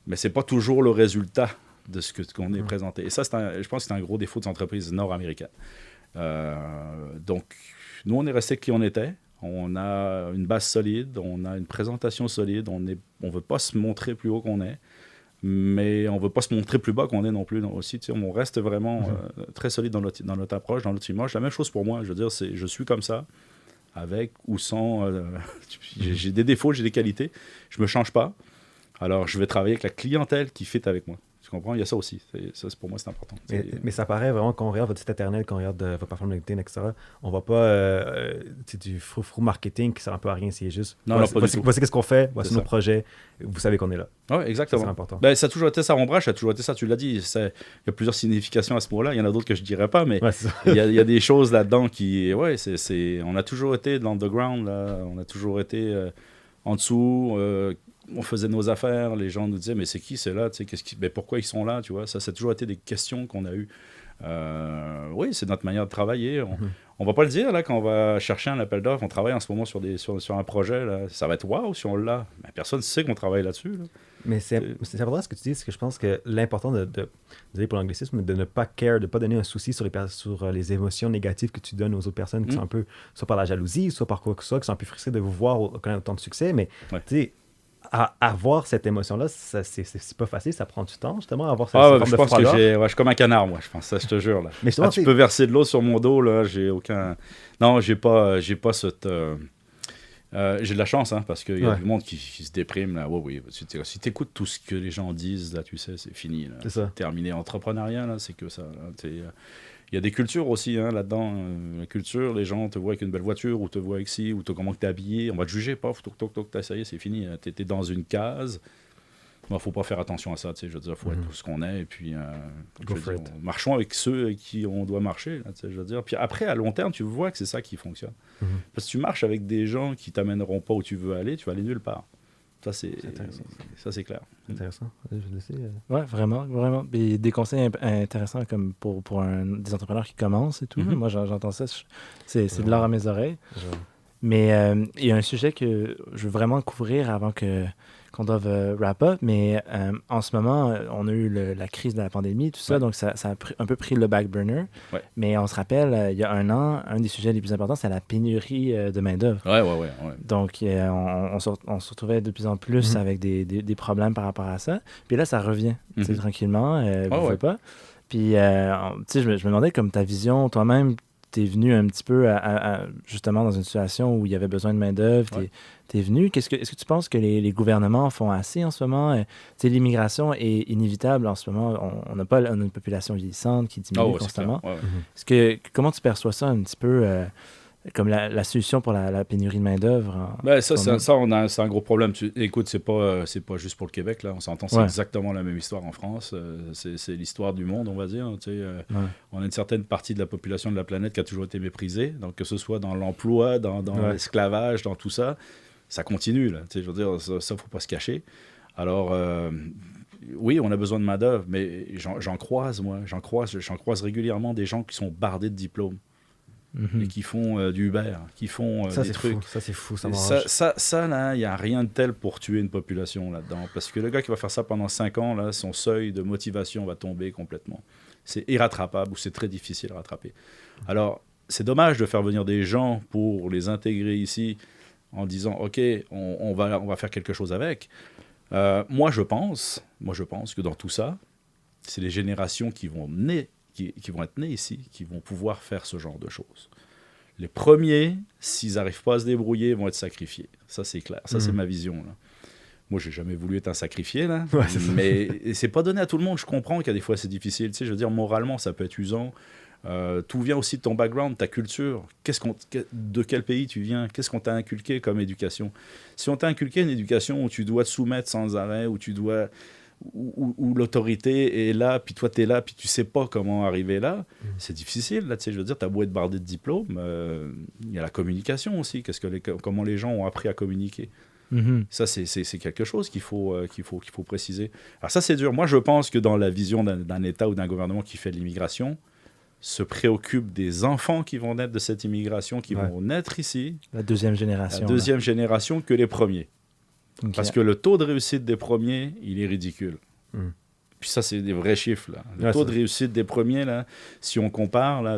Speaker 8: Mais c'est pas toujours le résultat de ce qu'on est présenté. Et ça, je pense que c'est un gros défaut des entreprises nord-américaines. Donc, nous, on est resté qui on était. On a une base solide, on a une présentation solide. On ne veut pas se montrer plus haut qu'on est, mais on ne veut pas se montrer plus bas qu'on est non plus. Aussi, on reste vraiment très solide dans notre approche, dans notre image. La même chose pour moi. Je veux dire, je suis comme ça, avec ou sans. J'ai des défauts, j'ai des qualités. Je ne me change pas. Alors, je vais travailler avec la clientèle qui fit avec moi. Tu comprends? Il y a ça aussi. Ça, pour moi, c'est important.
Speaker 7: Mais ça paraît vraiment, quand on regarde votre site internet, quand on regarde votre plateforme LinkedIn, etc., on ne voit pas du frou marketing qui sert un peu à rien. C'est juste, voici qu'est-ce qu'on fait, voici nos projets, vous savez qu'on est là.
Speaker 8: Oui, exactement.
Speaker 7: C'est important.
Speaker 8: Ben, ça a toujours été ça, Ombrage, ça a toujours été ça, tu l'as dit. Il y a plusieurs significations à ce mot-là. Il y en a d'autres que je ne dirais pas, mais il y a des choses là-dedans qui... Ouais, on a toujours été de l'underground, là. On a toujours été en dessous... on faisait nos affaires, les gens nous disaient « Mais c'est qui, c'est là? Mais pourquoi ils sont là? » Tu vois, ça a toujours été des questions qu'on a eues. Oui, c'est notre manière de travailler. On va pas le dire, là, quand on va chercher un appel d'offres. On travaille en ce moment sur un projet. Là. Ça va être « Waouh » si on l'a. Mais personne ne sait qu'on travaille là-dessus. Là.
Speaker 7: Mais c'est important ce que tu dis, c'est que je pense que l'important désolé pour l'anglicisme, de ne pas care, de ne pas donner un souci sur les émotions négatives que tu donnes aux autres personnes qui sont un peu, soit par la jalousie, soit par quoi que ce soit, qui sont un peu frustrées de vous voir connaître autant de succès. Mais tu sais, avoir cette émotion-là, c'est pas facile, ça prend du temps, justement, avoir cette forme de froideur.
Speaker 8: Je pense que je suis comme un canard, moi, je pense, ça, je te jure. Là.
Speaker 7: Mais
Speaker 8: tu peux verser de l'eau sur mon dos, là, j'ai aucun... Non, j'ai pas cette... j'ai de la chance, hein, parce qu'il y a du monde qui se déprime, là. Oui, si tu écoutes tout ce que les gens disent, là, tu sais, c'est fini, là. C'est terminé. Entrepreneuriat, là, c'est que ça. Il y a des cultures aussi, hein, là-dedans. La culture, les gens te voient avec une belle voiture, ou te voient avec ci, ou comment tu es habillé. On va te juger, paf, toc, ça y est, c'est fini. Tu es dans une case. Il faut pas faire attention à ça, tu sais. Je veux dire, il faut être tout ce qu'on est. Et puis, marchons avec ceux avec qui on doit marcher, là, tu sais, je veux dire. Puis après, à long terme, tu vois que c'est ça qui fonctionne. Parce que tu marches avec des gens qui t'amèneront pas où tu veux aller, tu vas aller nulle part. Ça, c'est clair.
Speaker 7: C'est intéressant.
Speaker 9: Oui, vraiment. Et des conseils intéressants comme pour des entrepreneurs qui commencent et tout. Moi, j'entends ça. C'est de l'or à mes oreilles. Mais il y a un sujet que je veux vraiment couvrir avant qu'on doive wrap up, mais en ce moment, on a eu la crise de la pandémie, tout ça, donc ça a un peu pris le back burner.
Speaker 8: Ouais.
Speaker 9: Mais on se rappelle, il y a un an, un des sujets les plus importants, c'est la pénurie de main-d'œuvre.
Speaker 8: Ouais.
Speaker 9: Donc, on se retrouvait de plus en plus avec des problèmes par rapport à ça. Puis là, ça revient, tu sais, tranquillement, vous ne pas. Puis, tu sais, je me demandais, comme ta vision, toi-même, t'es venu un petit peu justement dans une situation où il y avait besoin de main-d'œuvre. T'es venu. Est-ce que tu penses que les gouvernements font assez en ce moment? Tu sais, l'immigration est inévitable en ce moment. On a une population vieillissante qui diminue constamment. Comment tu perçois ça un petit peu comme la solution pour la pénurie de main-d'œuvre?
Speaker 8: C'est un gros problème. Écoute, c'est pas juste pour le Québec, là. On s'entend, c'est exactement la même histoire en France. C'est l'histoire du monde, on va dire. Tu sais, on a une certaine partie de la population de la planète qui a toujours été méprisée. Donc, que ce soit dans l'emploi, dans l'esclavage, dans tout ça, ça continue, là. Tu sais, je veux dire, ça, faut pas se cacher. Alors, oui, on a besoin de main-d'œuvre, mais j'en croise régulièrement des gens qui sont bardés de diplômes. Et qui font du Uber, qui font des trucs.
Speaker 7: Ça, c'est fou, ça m'enrage.
Speaker 8: Ça, là, il n'y a rien de tel pour tuer une population là-dedans. Parce que le gars qui va faire ça pendant 5 ans, là, son seuil de motivation va tomber complètement. C'est irrattrapable ou c'est très difficile à rattraper. Alors, c'est dommage de faire venir des gens pour les intégrer ici en disant « OK, on va faire quelque chose avec ». Moi, je pense que dans tout ça, c'est les générations qui vont être nés ici, qui vont pouvoir faire ce genre de choses. Les premiers, s'ils n'arrivent pas à se débrouiller, vont être sacrifiés. Ça, c'est clair. Ça, c'est ma vision, là. Moi, j'ai jamais voulu être un sacrifié, là. Mais c'est pas donné à tout le monde. Je comprends qu'il y a des fois, c'est difficile. Tu sais, je veux dire, moralement, ça peut être usant. Tout vient aussi de ton background, ta culture. De quel pays tu viens? Qu'est-ce qu'on t'a inculqué comme éducation? Si on t'a inculqué une éducation où tu dois te soumettre sans arrêt, où l'autorité est là, puis toi, tu es là, puis tu sais pas comment arriver là, c'est difficile. Là, tu sais, je veux dire, tu as beau être bardé de diplômes, il y a la communication aussi. Comment les gens ont appris à communiquer. Ça, c'est quelque chose qu'il faut préciser. Alors ça, c'est dur. Moi, je pense que dans la vision d'un État ou d'un gouvernement qui fait de l'immigration, se préoccupe des enfants qui vont naître de cette immigration, qui vont naître ici.
Speaker 9: La deuxième génération.
Speaker 8: La deuxième génération que les premiers. Okay. Parce que le taux de réussite des premiers, il est ridicule. Puis ça, c'est des vrais chiffres, là. Le taux de réussite des premiers, là, si on compare là,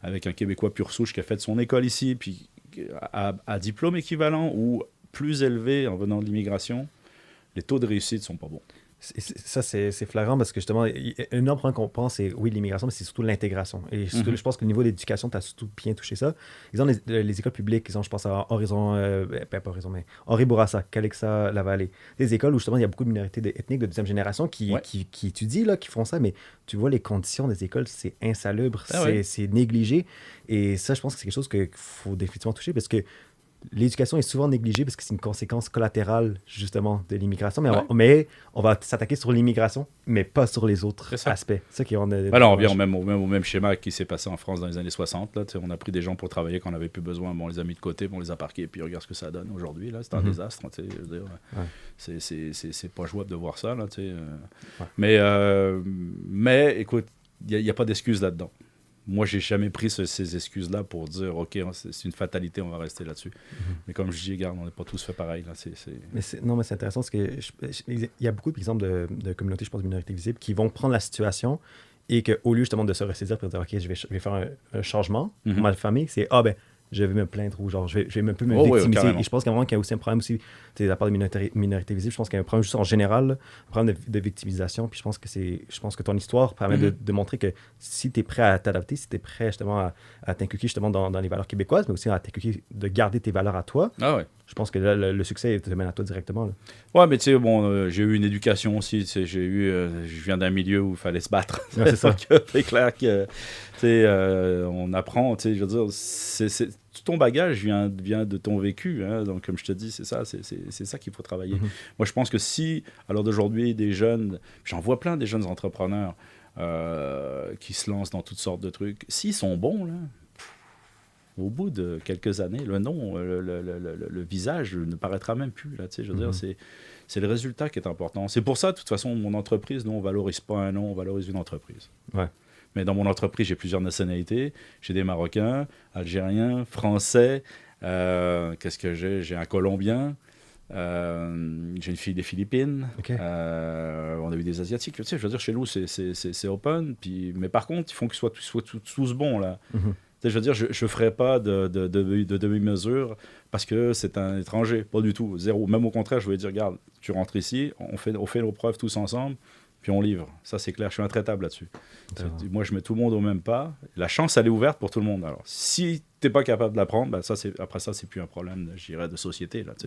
Speaker 8: avec un Québécois pur souche qui a fait son école ici, puis à diplôme équivalent ou plus élevé en venant de l'immigration, les taux de réussite ne sont pas bons.
Speaker 7: Ça, c'est flagrant parce que justement, un énorme point qu'on pense, c'est oui, l'immigration, mais c'est surtout l'intégration. Et surtout, je pense que au niveau de l'éducation, tu as surtout bien touché ça. Ils ont les écoles publiques, je pense à Henri Bourassa, Calexa, Lavallée. Des écoles où justement, il y a beaucoup de minorités ethniques de deuxième génération qui étudient, là, qui font ça, mais tu vois, les conditions des écoles, c'est insalubre, c'est négligé. Et ça, je pense que c'est quelque chose qu'il faut définitivement toucher parce que l'éducation est souvent négligée parce que c'est une conséquence collatérale, justement, de l'immigration. Mais on va s'attaquer sur l'immigration, mais pas sur les autres aspects. C'est ça qui on
Speaker 8: on revient au même schéma qui s'est passé en France dans les années 60. Là, on a pris des gens pour travailler quand on n'avait plus besoin. Bon, on les a mis de côté, on les a parqués, puis regarde ce que ça donne aujourd'hui. Là. C'est un désastre. Je veux dire, c'est pas jouable de voir ça. Là, mais écoute, il n'y a pas d'excuse là-dedans. Moi, j'ai jamais pris ces excuses-là pour dire « OK, c'est une fatalité, on va rester là-dessus. » Mais comme je dis, regarde, on n'est pas tous fait pareil. Là.
Speaker 7: Mais c'est intéressant parce que il y a beaucoup d'exemples de communautés, je pense, de minorités visibles, qui vont prendre la situation et qu'au lieu justement de se ressaisir pour dire « OK, je vais faire un changement pour ma famille », c'est « Ah ben, je vais me plaindre » ou genre « je vais un peu me victimiser ». Et je pense qu'il y a aussi un problème aussi de la part des minorités visibles. Je pense qu'il y a un problème juste en général, un problème de victimisation. Puis je pense que ton histoire permet de montrer que si tu es prêt à t'adapter, si tu es prêt justement à t'inculquer justement dans les valeurs québécoises, mais aussi à t'inculquer de garder tes valeurs à toi, je pense que là, le succès te mène à toi directement. Là.
Speaker 8: Ouais, mais tu sais, bon, j'ai eu une éducation aussi. Je viens d'un milieu où il fallait se battre.
Speaker 7: Ouais, c'est ça.
Speaker 8: C'est clair que on apprend, je veux dire, tout ton bagage vient de ton vécu. Hein, donc, comme je te dis, c'est ça qu'il faut travailler. Moi, je pense que si, à l'heure d'aujourd'hui, des jeunes, j'en vois plein des jeunes entrepreneurs qui se lancent dans toutes sortes de trucs, s'ils sont bons, là, au bout de quelques années, le visage ne paraîtra même plus. Là, je veux dire, c'est le résultat qui est important. C'est pour ça, de toute façon, mon entreprise, nous, on ne valorise pas un nom, on valorise une entreprise.
Speaker 7: Ouais.
Speaker 8: Mais dans mon entreprise, j'ai plusieurs nationalités. J'ai des Marocains, Algériens, Français. Qu'est-ce que j'ai? J'ai un Colombien. J'ai une fille des Philippines.
Speaker 7: OK.
Speaker 8: On a eu des Asiatiques. Tu sais, je veux dire, chez nous, c'est open. Puis, mais par contre, il faut qu'ils soient tous bons, là.
Speaker 7: Mhm.
Speaker 8: Tu sais, je veux dire, je ne ferai pas de demi-mesure parce que c'est un étranger. Pas du tout. Zéro. Même au contraire, je vais dire, regarde, tu rentres ici, on fait nos preuves tous ensemble, puis on livre. Ça, c'est clair. Je suis intraitable là-dessus. Moi, je mets tout le monde au même pas. La chance, elle est ouverte pour tout le monde. Alors, si tu n'es pas capable de l'apprendre, ben après ça, c'est plus un problème, je dirais, de société. Là, tu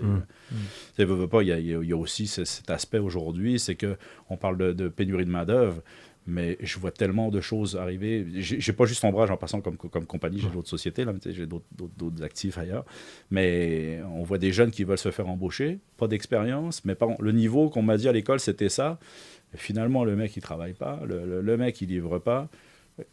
Speaker 8: sais. Veux pas, il y a aussi cet aspect aujourd'hui, c'est qu'on parle de pénurie de main-d'œuvre. Mais je vois tellement de choses arriver. J'ai pas juste Ombrage en passant comme compagnie, j'ai d'autres sociétés, là, j'ai d'autres actifs ailleurs. Mais on voit des jeunes qui veulent se faire embaucher, pas d'expérience, mais le niveau qu'on m'a dit à l'école, c'était ça. Et finalement, le mec, il travaille pas, le mec, il livre pas.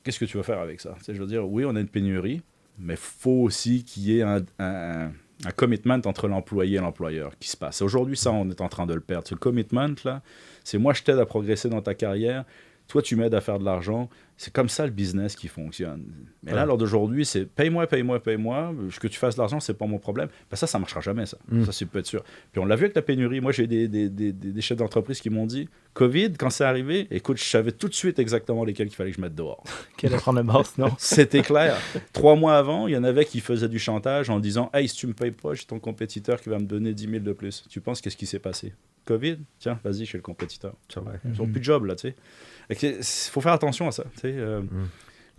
Speaker 8: Qu'est-ce que tu vas faire avec ça? Je veux dire, oui, on a une pénurie, mais il faut aussi qu'il y ait un commitment entre l'employé et l'employeur qui se passe. Aujourd'hui, ça, on est en train de le perdre. Ce commitment, là, c'est moi, je t'aide à progresser dans ta carrière. Toi, tu m'aides à faire de l'argent. C'est comme ça le business qui fonctionne. Mais là, lors d'aujourd'hui, c'est paye-moi. Que tu fasses de l'argent, c'est pas mon problème. Ben ça ne marchera jamais, ça. Ça, c'est peut être sûr. Puis on l'a vu avec la pénurie. Moi, j'ai des chefs d'entreprise qui m'ont dit, COVID, quand c'est arrivé, écoute, je savais tout de suite exactement lesquels qu'il fallait que je mette dehors.
Speaker 9: Quelle est prendre le boss, non?
Speaker 8: C'était clair. 3 mois avant, il y en avait qui faisaient du chantage en disant, hey, si tu me payes pas, j'ai ton compétiteur qui va me donner 10 000 de plus. Tu penses qu'est-ce qui s'est passé? COVID? Tiens, vas-y, chez le compétiteur. Ils n'ont plus de job, là, tu sais. Il faut faire attention à ça.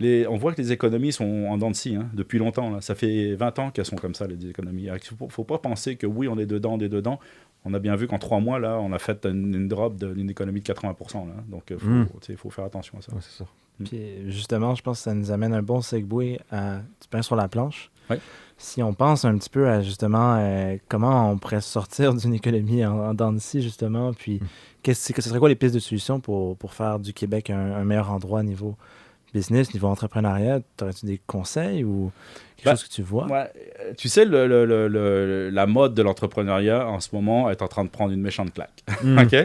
Speaker 8: On voit que les économies sont en dents de scie, hein, depuis longtemps. Là. Ça fait 20 ans qu'elles sont comme ça, les économies. Il ne faut pas penser que oui, on est dedans. On a bien vu qu'en 3 mois, là, on a fait une drop d'une économie de 80%. Là. Donc, il faut faire attention à ça.
Speaker 7: Ouais, c'est ça.
Speaker 9: Puis justement, je pense que ça nous amène un bon segue à du pain sur la planche.
Speaker 8: Oui.
Speaker 9: Si on pense un petit peu à justement comment on pourrait sortir d'une économie en dents de scie, justement, puis ce serait quoi les pistes de solutions pour faire du Québec un meilleur endroit niveau business, niveau entrepreneuriat? Aurais-tu des conseils ou quelque chose que tu vois?
Speaker 8: Ouais, tu sais, la mode de l'entrepreneuriat en ce moment est en train de prendre une méchante claque. OK?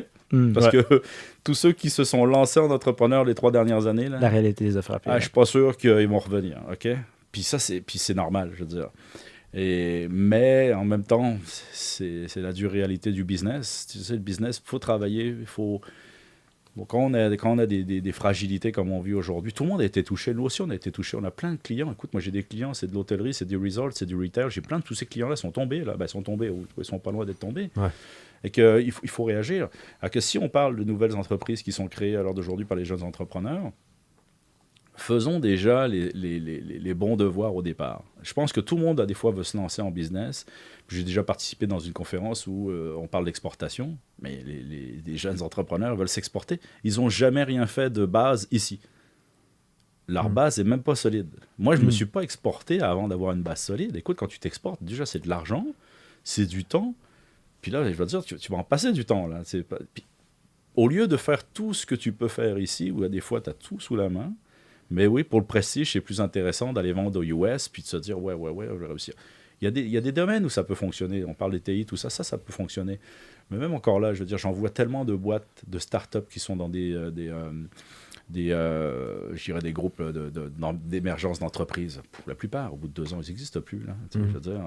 Speaker 8: Parce que tous ceux qui se sont lancés en entrepreneur les 3 dernières années, là,
Speaker 9: la réalité les a frappés.
Speaker 8: Je suis pas sûr qu'ils vont revenir. OK? Puis c'est normal, je veux dire. Mais en même temps, c'est la dure réalité du business. Tu sais, le business, il faut travailler, il faut... Bon, quand on a des fragilités comme on vit aujourd'hui, tout le monde a été touché. Nous aussi, on a été touché. On a plein de clients. Écoute, moi, j'ai des clients, c'est de l'hôtellerie, c'est du resort, c'est du retail. J'ai plein de tous ces clients-là sont tombés. Là. Ben, ils sont tombés ou ils sont pas loin d'être tombés. Ouais. Et qu'il faut réagir. Alors que si on parle de nouvelles entreprises qui sont créées à l'heure d'aujourd'hui par les jeunes entrepreneurs, faisons déjà les bons devoirs au départ. Je pense que tout le monde, des fois, veut se lancer en business. J'ai déjà participé dans une conférence où on parle d'exportation, mais les jeunes entrepreneurs veulent s'exporter. Ils n'ont jamais rien fait de base ici. Leur base n'est même pas solide. Moi, je ne me suis pas exporté avant d'avoir une base solide. Écoute, quand tu t'exportes, déjà, c'est de l'argent, c'est du temps. Puis là, je veux dire, tu vas en passer du temps. Là. Puis, au lieu de faire tout ce que tu peux faire ici, où des fois, tu as tout sous la main, mais oui, pour le prestige, c'est plus intéressant d'aller vendre aux US puis de se dire, ouais, je vais réussir. Il y a des domaines où ça peut fonctionner. On parle des TI, tout ça, ça peut fonctionner. Mais même encore là, je veux dire, j'en vois tellement de boîtes, de start-up qui sont dans des groupes d'émergence d'entreprise. Pour la plupart, au bout de 2 ans, ils n'existent plus. Là, je veux dire,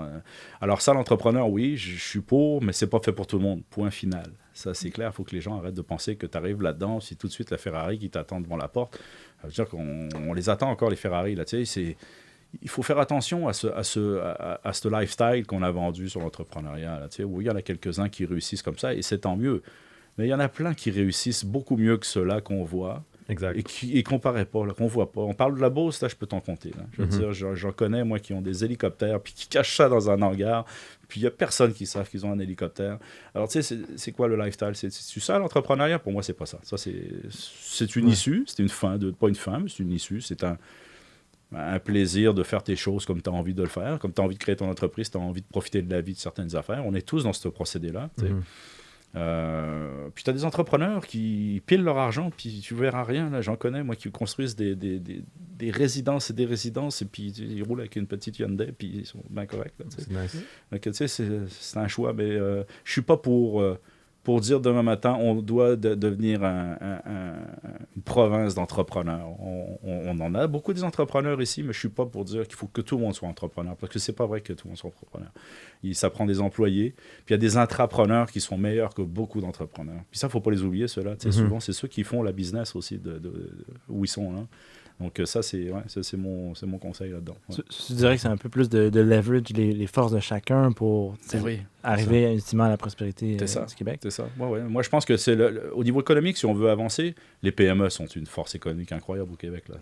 Speaker 8: alors ça, l'entrepreneur, oui, je suis pour, mais c'est pas fait pour tout le monde. Point final. Ça, c'est clair. Il faut que les gens arrêtent de penser que tu arrives là-dedans, si tout de suite la Ferrari qui t'attend devant la porte. Ça veut dire qu'on les attend encore, les Ferrari. Là, tu sais, il faut faire attention à ce lifestyle qu'on a vendu sur l'entrepreneuriat. Là, tu sais, où il y en a quelques-uns qui réussissent comme ça, et c'est tant mieux. Mais il y en a plein qui réussissent beaucoup mieux que ceux-là qu'on voit. Exact. Et qu'on paraît pas, là, qu'on voit pas. On parle de la Beauce, là, je peux t'en compter. Là. Je veux dire, j'en connais, moi, qui ont des hélicoptères, puis qui cachent ça dans un hangar, puis il n'y a personne qui savent qu'ils ont un hélicoptère. Alors, tu sais, c'est quoi le lifestyle? C'est ça, l'entrepreneuriat? Pour moi, c'est pas ça. Ça, c'est une issue, c'est une fin, pas une fin, mais c'est une issue, c'est un plaisir de faire tes choses comme tu as envie de le faire, comme tu as envie de créer ton entreprise, tu as envie de profiter de la vie de certaines affaires. On est tous dans ce procédé-là, tu sais. Puis tu as des entrepreneurs qui pilent leur argent, puis tu verras rien. Là. J'en connais, moi, qui construisent des résidences et puis ils roulent avec une petite Hyundai, puis ils sont bien corrects. Là, c'est nice. Donc, tu sais, c'est un choix, mais je suis pas pour pour dire demain matin, on doit devenir une province d'entrepreneurs. On en a beaucoup des entrepreneurs ici, mais je ne suis pas pour dire qu'il faut que tout le monde soit entrepreneur, parce que ce n'est pas vrai que tout le monde soit entrepreneur. Ça prend des employés, puis il y a des intrapreneurs qui sont meilleurs que beaucoup d'entrepreneurs. Puis ça, il ne faut pas les oublier, ceux-là. Souvent, c'est ceux qui font la business aussi où ils sont. Hein. Donc ça, c'est mon conseil là-dedans. Ouais.
Speaker 9: Tu dirais que c'est un peu plus de leverage les forces de chacun pour arriver ultimement à la prospérité du Québec?
Speaker 8: C'est ça. Ouais. Moi, je pense que c'est au niveau économique, si on veut avancer, les PME sont une force économique incroyable au Québec. Là.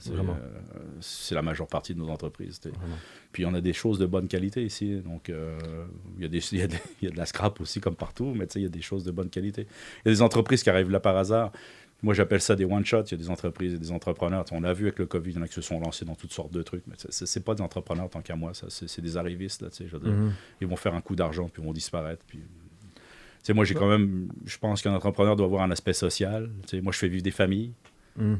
Speaker 8: C'est la majeure partie de nos entreprises. Puis on a des choses de bonne qualité ici. Donc il y a de la scrap aussi comme partout, mais il y a des choses de bonne qualité. Il y a des entreprises qui arrivent là par hasard. Moi, j'appelle ça des one-shots. Il y a des entreprises et des entrepreneurs. On l'a vu avec le COVID, il y en a qui se sont lancés dans toutes sortes de trucs. Mais c'est pas des entrepreneurs tant qu'à moi. Ça, c'est des arrivistes. Là, je veux dire. Ils vont faire un coup d'argent, puis ils vont disparaître. Puis... moi, j'ai quand même... Je pense qu'un entrepreneur doit avoir un aspect social. Moi, je fais vivre des familles.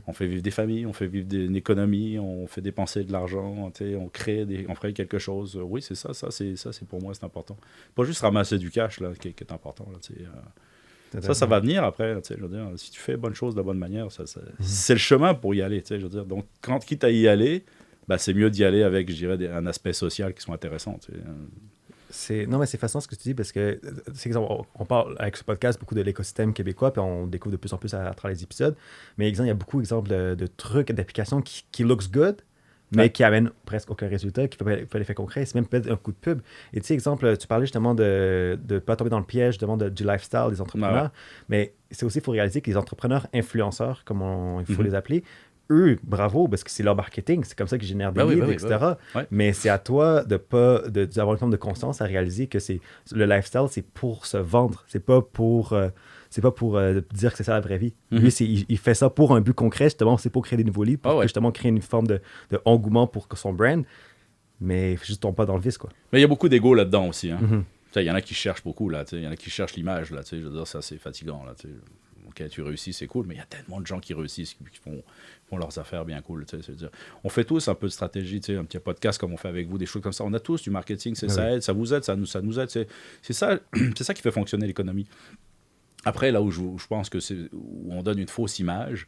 Speaker 8: On fait vivre des familles, on fait vivre une économie, on fait dépenser de l'argent, on crée quelque chose. Oui, c'est ça. Ça, c'est pour moi, c'est important. Pas juste ramasser du cash là, qui est important. Là, ça va venir après. Je veux dire, si tu fais bonne chose de la bonne manière, c'est le chemin pour y aller. Je veux dire. Donc, quitte à y aller, c'est mieux d'y aller avec, je dirais, un aspect social qui soit intéressant.
Speaker 7: Non, mais c'est fascinant ce que tu dis parce que on parle avec ce podcast beaucoup de l'écosystème québécois, puis on découvre de plus en plus à travers les épisodes. Mais exemple, il y a beaucoup de trucs, d'applications qui looks good, mais qui amènent presque aucun résultat, qui ne font pas l'effet concret. C'est même peut-être un coup de pub. Et tu sais, exemple, tu parlais justement de ne pas tomber dans le piège justement du lifestyle des entrepreneurs. Mais c'est aussi, il faut réaliser que les entrepreneurs influenceurs, comme il faut les appeler, eux, bravo, parce que c'est leur marketing, c'est comme ça qu'ils génèrent des leads, etc. Ouais. Mais c'est à toi d'avoir une forme de conscience à réaliser que le lifestyle, c'est pour se vendre. C'est pas pour dire que c'est ça la vraie vie. Lui, il fait ça pour un but concret, justement, c'est pour créer des nouveaux leads, pour justement créer une forme de engouement pour son brand. Mais il faut juste tomber pas dans le vice, quoi.
Speaker 8: Mais il y a beaucoup d'ego là-dedans aussi. Hein. Il y en a qui cherchent beaucoup, là. Il y en a qui cherchent l'image, là. Je veux dire, ça, c'est fatigant, là. OK, tu réussis, c'est cool, mais il y a tellement de gens qui réussissent, qui font leurs affaires bien cool. C'est-à-dire, on fait tous un peu de stratégie, un petit podcast comme on fait avec vous, des choses comme ça. On a tous du marketing, ça aide, ça vous aide, ça nous aide. C'est ça qui fait fonctionner l'économie. Après, là où je pense que où on donne une fausse image,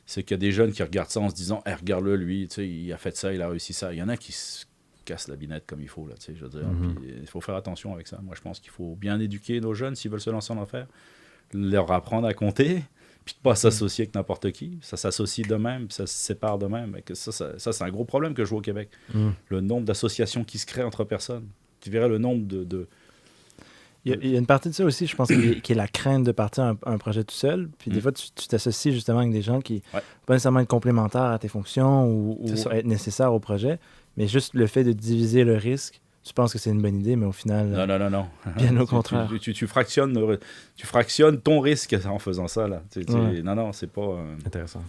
Speaker 8: c'est qu'il y a des jeunes qui regardent ça en se disant hey, « regarde-le, lui, il a fait ça, il a réussi ça ». Il y en a qui se cassent la binette comme il faut. Là, je veux dire. Puis, il faut faire attention avec ça. Moi, je pense qu'il faut bien éduquer nos jeunes s'ils veulent se lancer en affaires, leur apprendre à compter, puis de ne pas s'associer avec n'importe qui. Ça s'associe d'eux-mêmes, puis ça se sépare d'eux-mêmes. Et que ça, c'est un gros problème que je vois au Québec. Le nombre d'associations qui se créent entre personnes. Tu verrais le nombre de...
Speaker 9: Il y a une partie de ça aussi, je pense, qui est la crainte de partir un projet tout seul. Puis des fois, tu t'associes justement avec des gens qui ne vont pas nécessairement être complémentaires à tes fonctions ou être nécessaires au projet. Mais juste le fait de diviser le risque, tu penses que c'est une bonne idée, mais au final,
Speaker 8: non.
Speaker 9: Bien au contraire.
Speaker 8: Tu fractionnes ton risque en faisant ça. Là. Non, c'est pas...
Speaker 7: Intéressant.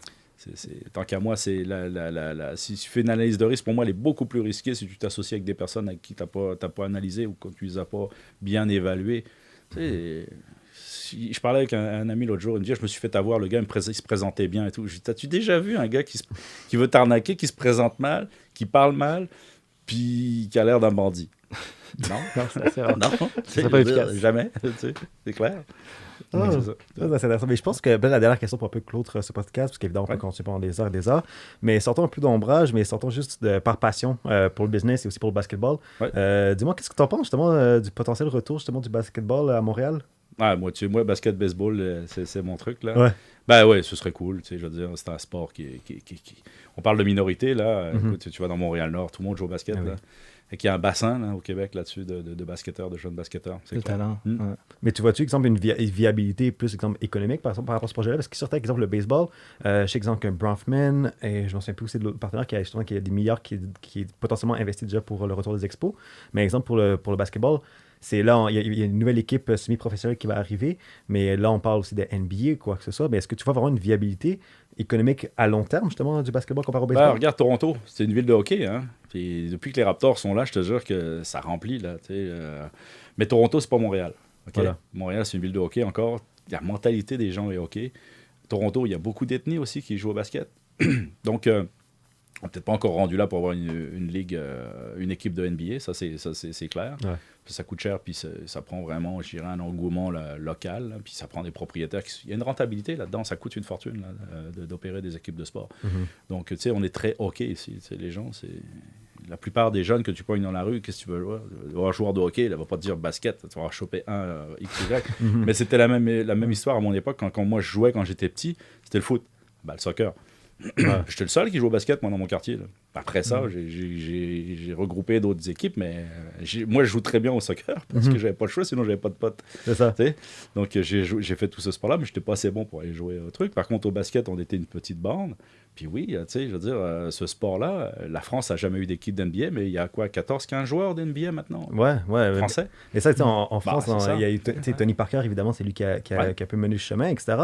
Speaker 8: Tant qu'à moi, si tu fais une analyse de risque, pour moi, elle est beaucoup plus risquée si tu t'associes avec des personnes avec qui tu n'as pas analysé ou que tu ne les as pas bien évaluées. Je parlais avec un ami l'autre jour, il me dit « Je me suis fait avoir, le gars il se présentait bien et tout. » Je dis « T'as-tu déjà vu un gars qui veut t'arnaquer, qui se présente mal, qui parle mal, puis qui a l'air d'un bandit? » Non,
Speaker 9: c'est rare.
Speaker 8: Non,
Speaker 9: c'est pas efficace.
Speaker 8: Jamais, c'est clair.
Speaker 7: C'est intéressant. Mais je pense que la dernière question pour un peu clore ce podcast, parce qu'évidemment, on peut continuer pendant des heures et des heures, mais sortons un peu d'ombrage, mais sortons juste par passion pour le business et aussi pour le basketball. Dis-moi, qu'est-ce que tu en penses justement du potentiel retour justement du basketball à Montréal?
Speaker 8: Moi, basket, baseball, c'est mon truc, là. Ouais, ce serait cool, je veux dire, c'est un sport qui... On parle de minorité, là. Écoute, tu vas dans Montréal-Nord, tout le monde joue au basket, là. Et qu'il y a un bassin là, au Québec là-dessus de basketteurs, de jeunes basketteurs.
Speaker 9: C'est le talent.
Speaker 7: Mais tu vois-tu, exemple, une viabilité plus exemple, économique par rapport à ce projet-là? Parce qu'il sortait, exemple, le baseball. Je sais, exemple, qu'un Bronfman, et je ne me souviens plus aussi de l'autre partenaire qui a des milliards qui est potentiellement investi déjà pour le retour des expos. Mais exemple, pour le basketball, c'est là, il y a une nouvelle équipe semi-professionnelle qui va arriver, mais là, on parle aussi de NBA, quoi que ce soit. Mais est-ce que tu vas avoir une viabilité économique à long terme, justement, du basketball comparé au baseball?
Speaker 8: Regarde Toronto, c'est une ville de hockey. Hein? Puis, depuis que les Raptors sont là, je te jure que ça remplit. Là, mais Toronto, c'est pas Montréal. Okay? Voilà. Montréal, c'est une ville de hockey encore. La mentalité des gens est hockey. Toronto, il y a beaucoup d'ethnies aussi qui jouent au basket. Donc, on n'est peut-être pas encore rendu là pour avoir une ligue, une équipe de NBA, ça c'est clair. ça coûte cher, puis ça prend vraiment, je dirais, un engouement local, là, puis ça prend des propriétaires. Il y a une rentabilité là-dedans, ça coûte une fortune là, d'opérer des équipes de sport. Donc, tu sais, on est très hockey ici. Les gens, c'est... La plupart des jeunes que tu pognes dans la rue, qu'est-ce que tu veux voir? Un joueur de hockey, il ne va pas te dire basket, tu vas en choper un XY. Mais c'était la même histoire à mon époque. Quand moi je jouais, quand j'étais petit, c'était le foot. Le soccer. J'étais le seul qui joue au basket, moi, dans mon quartier. Là. Après ça, j'ai regroupé d'autres équipes, mais moi, je joue très bien au soccer parce que j'avais pas le choix, sinon j'avais pas de potes.
Speaker 7: C'est ça.
Speaker 8: T'sais? Donc, j'ai fait tout ce sport-là, mais j'étais pas assez bon pour aller jouer au truc. Par contre, au basket, on était une petite bande. Puis oui, tu sais, je veux dire, ce sport-là, la France n'a jamais eu d'équipe d'NBA, mais il y a quoi, 14-15 joueurs d'NBA maintenant?
Speaker 7: Ouais.
Speaker 8: Français.
Speaker 7: Et ça, en France, il y a eu Tony Parker, évidemment, c'est lui qui a pu mener le chemin, etc.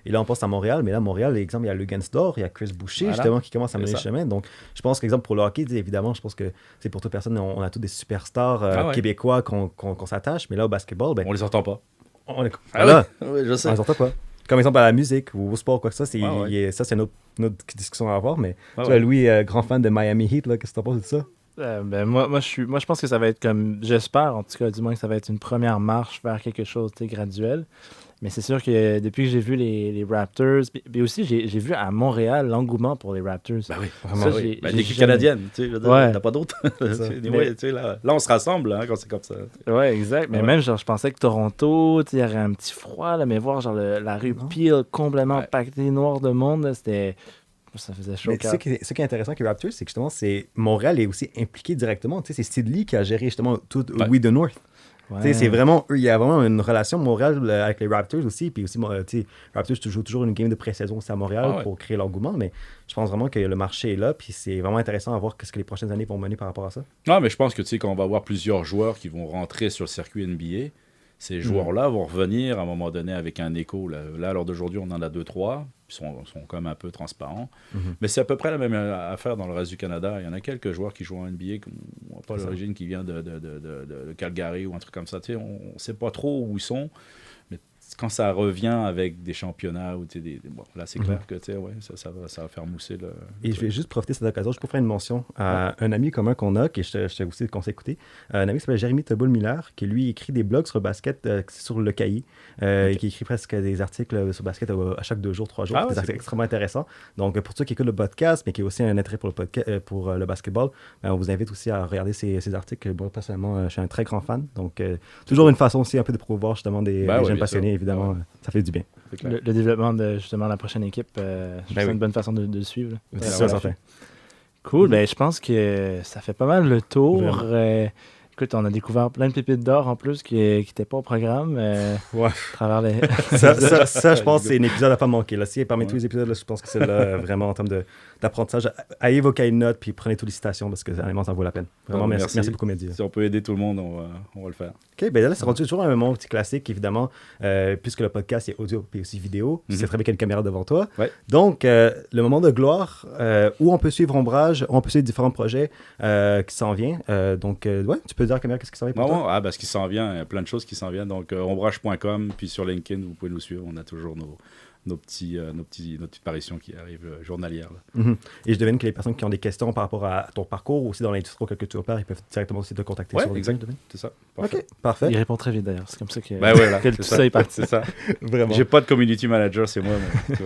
Speaker 7: Et là, on pense à Montréal, mais là, Montréal, exemple, il y a Lugansdor, il y a Chris Boucher, justement, qui commence à mener le chemin. Donc, je pense qu'exemple, pour le hockey, évidemment, je pense que c'est pour toute personne, on a tous des superstars québécois qu'on s'attache, mais là, au basketball, ben,
Speaker 8: on les entend pas.
Speaker 7: Oui,
Speaker 8: je sais.
Speaker 7: On les entend pas. Comme exemple à la musique ou au sport, quoi que ça, c'est une autre discussion à avoir. Mais tu vois, Louis, grand fan de Miami Heat, là, qu'est-ce que tu penses de ça?
Speaker 9: Moi, je pense que ça va être comme, j'espère en tout cas, du moins que ça va être une première marche vers quelque chose de graduel. Mais c'est sûr que depuis que j'ai vu les Raptors, puis aussi j'ai vu à Montréal l'engouement pour les Raptors.
Speaker 8: Ben oui, vraiment. L'équipe canadienne, tu sais, t'as pas d'autre. Là, on se rassemble quand c'est comme ça.
Speaker 9: Ouais, exact. Mais même, genre, je pensais que Toronto, il y aurait un petit froid, là, mais voir genre la rue Peel complètement pactée noire de monde, là, c'était... Ça faisait chaud.
Speaker 7: Ce qui est intéressant avec les Raptors, c'est que justement, Montréal est aussi impliqué directement. Tu sais, c'est Sid Lee qui a géré justement tout We the North. Ouais. C'est vraiment, il y a vraiment une relation Montréal avec les Raptors aussi. Puis aussi, Raptors jouent toujours une game de pré-saison aussi à Montréal pour créer l'engouement. Mais je pense vraiment que le marché est là. Puis c'est vraiment intéressant à voir ce que les prochaines années vont mener par rapport à ça.
Speaker 8: Non, mais je pense que quand on va avoir plusieurs joueurs qui vont rentrer sur le circuit NBA, ces joueurs-là vont revenir à un moment donné avec un écho. Là, à l'heure d'aujourd'hui, on en a 2-3. Ils sont quand même un peu transparents. Mais c'est à peu près la même affaire dans le reste du Canada. Il y en a quelques joueurs qui jouent en NBA qui n'ont pas l'origine, qui vient de Calgary ou un truc comme ça. Tu sais, on ne sait pas trop où ils sont. Mais quand ça revient avec des championnats, là, c'est clair que ça va faire mousser le...
Speaker 7: Et je vais juste profiter de cette occasion, je peux faire une mention à un ami commun qu'on a, que je t'ai aussi conseillé d'écouter. Un ami qui s'appelle Jérémy Teboul-Miller, qui lui écrit des blogs sur le basket, sur le cahier, qui écrit presque des articles sur le basket à chaque 2 jours, 3 jours. Des articles extrêmement intéressants. Donc, pour ceux qui écoutent le podcast, mais qui ont aussi un intérêt pour le basketball, on vous invite aussi à regarder ces articles. Moi, personnellement, je suis un très grand fan. Donc, toujours une façon aussi un peu de promouvoir justement des jeunes passionnés, évidemment. Ça fait du bien.
Speaker 9: Le développement de justement la prochaine équipe, c'est une bonne façon de le suivre.
Speaker 7: C'est ça, certain.
Speaker 9: Cool, je pense que ça fait pas mal le tour. Écoute, on a découvert plein de pépites d'or en plus qui n'étaient pas au programme. À travers les...
Speaker 7: ça, je pense que c'est un épisode à pas manquer. Là. Si, parmi tous les épisodes, là, je pense que c'est là, vraiment en termes d'apprentissage. Ayez vos cahiers de notes puis prenez toutes les citations parce que ça vaut la peine. Vraiment, merci beaucoup, Mehdi.
Speaker 8: Si on peut aider tout le monde, on va le faire.
Speaker 7: OK, là, c'est rendu toujours un moment petit classique, évidemment, puisque le podcast est audio et aussi vidéo. C'est très bien qu'il y a une caméra devant toi.
Speaker 8: Ouais.
Speaker 7: Donc, le moment de gloire où on peut suivre Ombrage, où on peut suivre différents projets qui s'en viennent. Donc, tu peux dire à la caméra qu'est-ce qui s'en vient pour toi?
Speaker 8: Ce qui s'en vient, il y a plein de choses qui s'en viennent. Donc, ombrage.com, puis sur LinkedIn, vous pouvez nous suivre. On a toujours nos petites apparitions qui arrivent journalières.
Speaker 7: Et je devine que les personnes qui ont des questions par rapport à ton parcours ou aussi dans l'industrie auquel tu opères, ils peuvent directement aussi te contacter sur
Speaker 8: exact. C'est ça. Parfait.
Speaker 7: OK, parfait.
Speaker 9: Il répond très vite d'ailleurs. C'est comme ça
Speaker 8: que
Speaker 9: tout ça est parti.
Speaker 8: C'est ça.
Speaker 7: Vraiment.
Speaker 8: J'ai pas de community manager, c'est moi.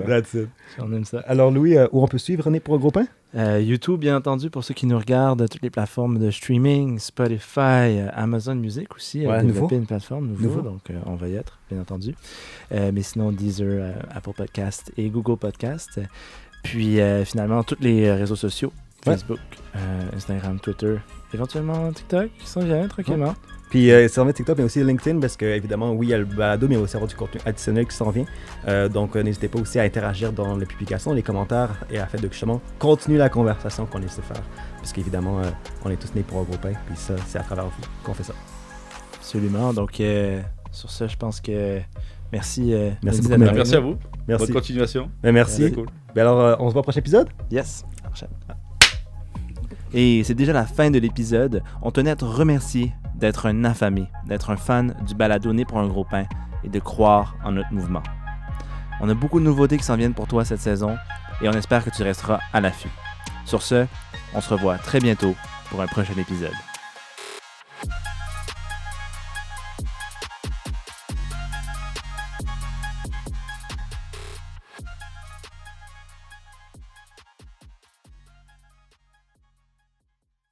Speaker 7: That's it.
Speaker 9: On aime ça.
Speaker 7: Alors Louis, où on peut suivre René pour un gros pain?
Speaker 9: YouTube, bien entendu, pour ceux qui nous regardent, toutes les plateformes de streaming, Spotify, Amazon Music aussi, développer une plateforme nouveau, donc on va y être, bien entendu. Mais sinon, Deezer, Apple Podcast et Google Podcast. Puis finalement, tous les réseaux sociaux, Facebook, Instagram, Twitter, éventuellement TikTok, qui s'en vient tranquillement.
Speaker 7: Puis, ça en vient TikTok, mais aussi LinkedIn, parce que évidemment, oui, il y a le balado, mais il va aussi avoir du contenu additionnel qui s'en vient. Donc, n'hésitez pas aussi à interagir dans les publications, les commentaires, et à faire de justement continuer la conversation qu'on essaie de faire. Parce qu'évidemment, on est tous nés pour un gros pain, puis ça, c'est à travers vous qu'on fait ça.
Speaker 9: Absolument. Donc, sur ça, je pense que merci.
Speaker 7: Merci beaucoup.
Speaker 8: Merci à vous.
Speaker 7: Merci.
Speaker 8: Bonne continuation.
Speaker 7: Merci.
Speaker 8: Cool.
Speaker 7: Alors, on se voit au prochain épisode?
Speaker 9: Yes. À la prochaine. Et c'est déjà la fin de l'épisode. On tenait à te remercier d'être un affamé, d'être un fan du balado Né pour un gros pain et de croire en notre mouvement. On a beaucoup de nouveautés qui s'en viennent pour toi cette saison et on espère que tu resteras à l'affût. Sur ce, on se revoit très bientôt pour un prochain épisode.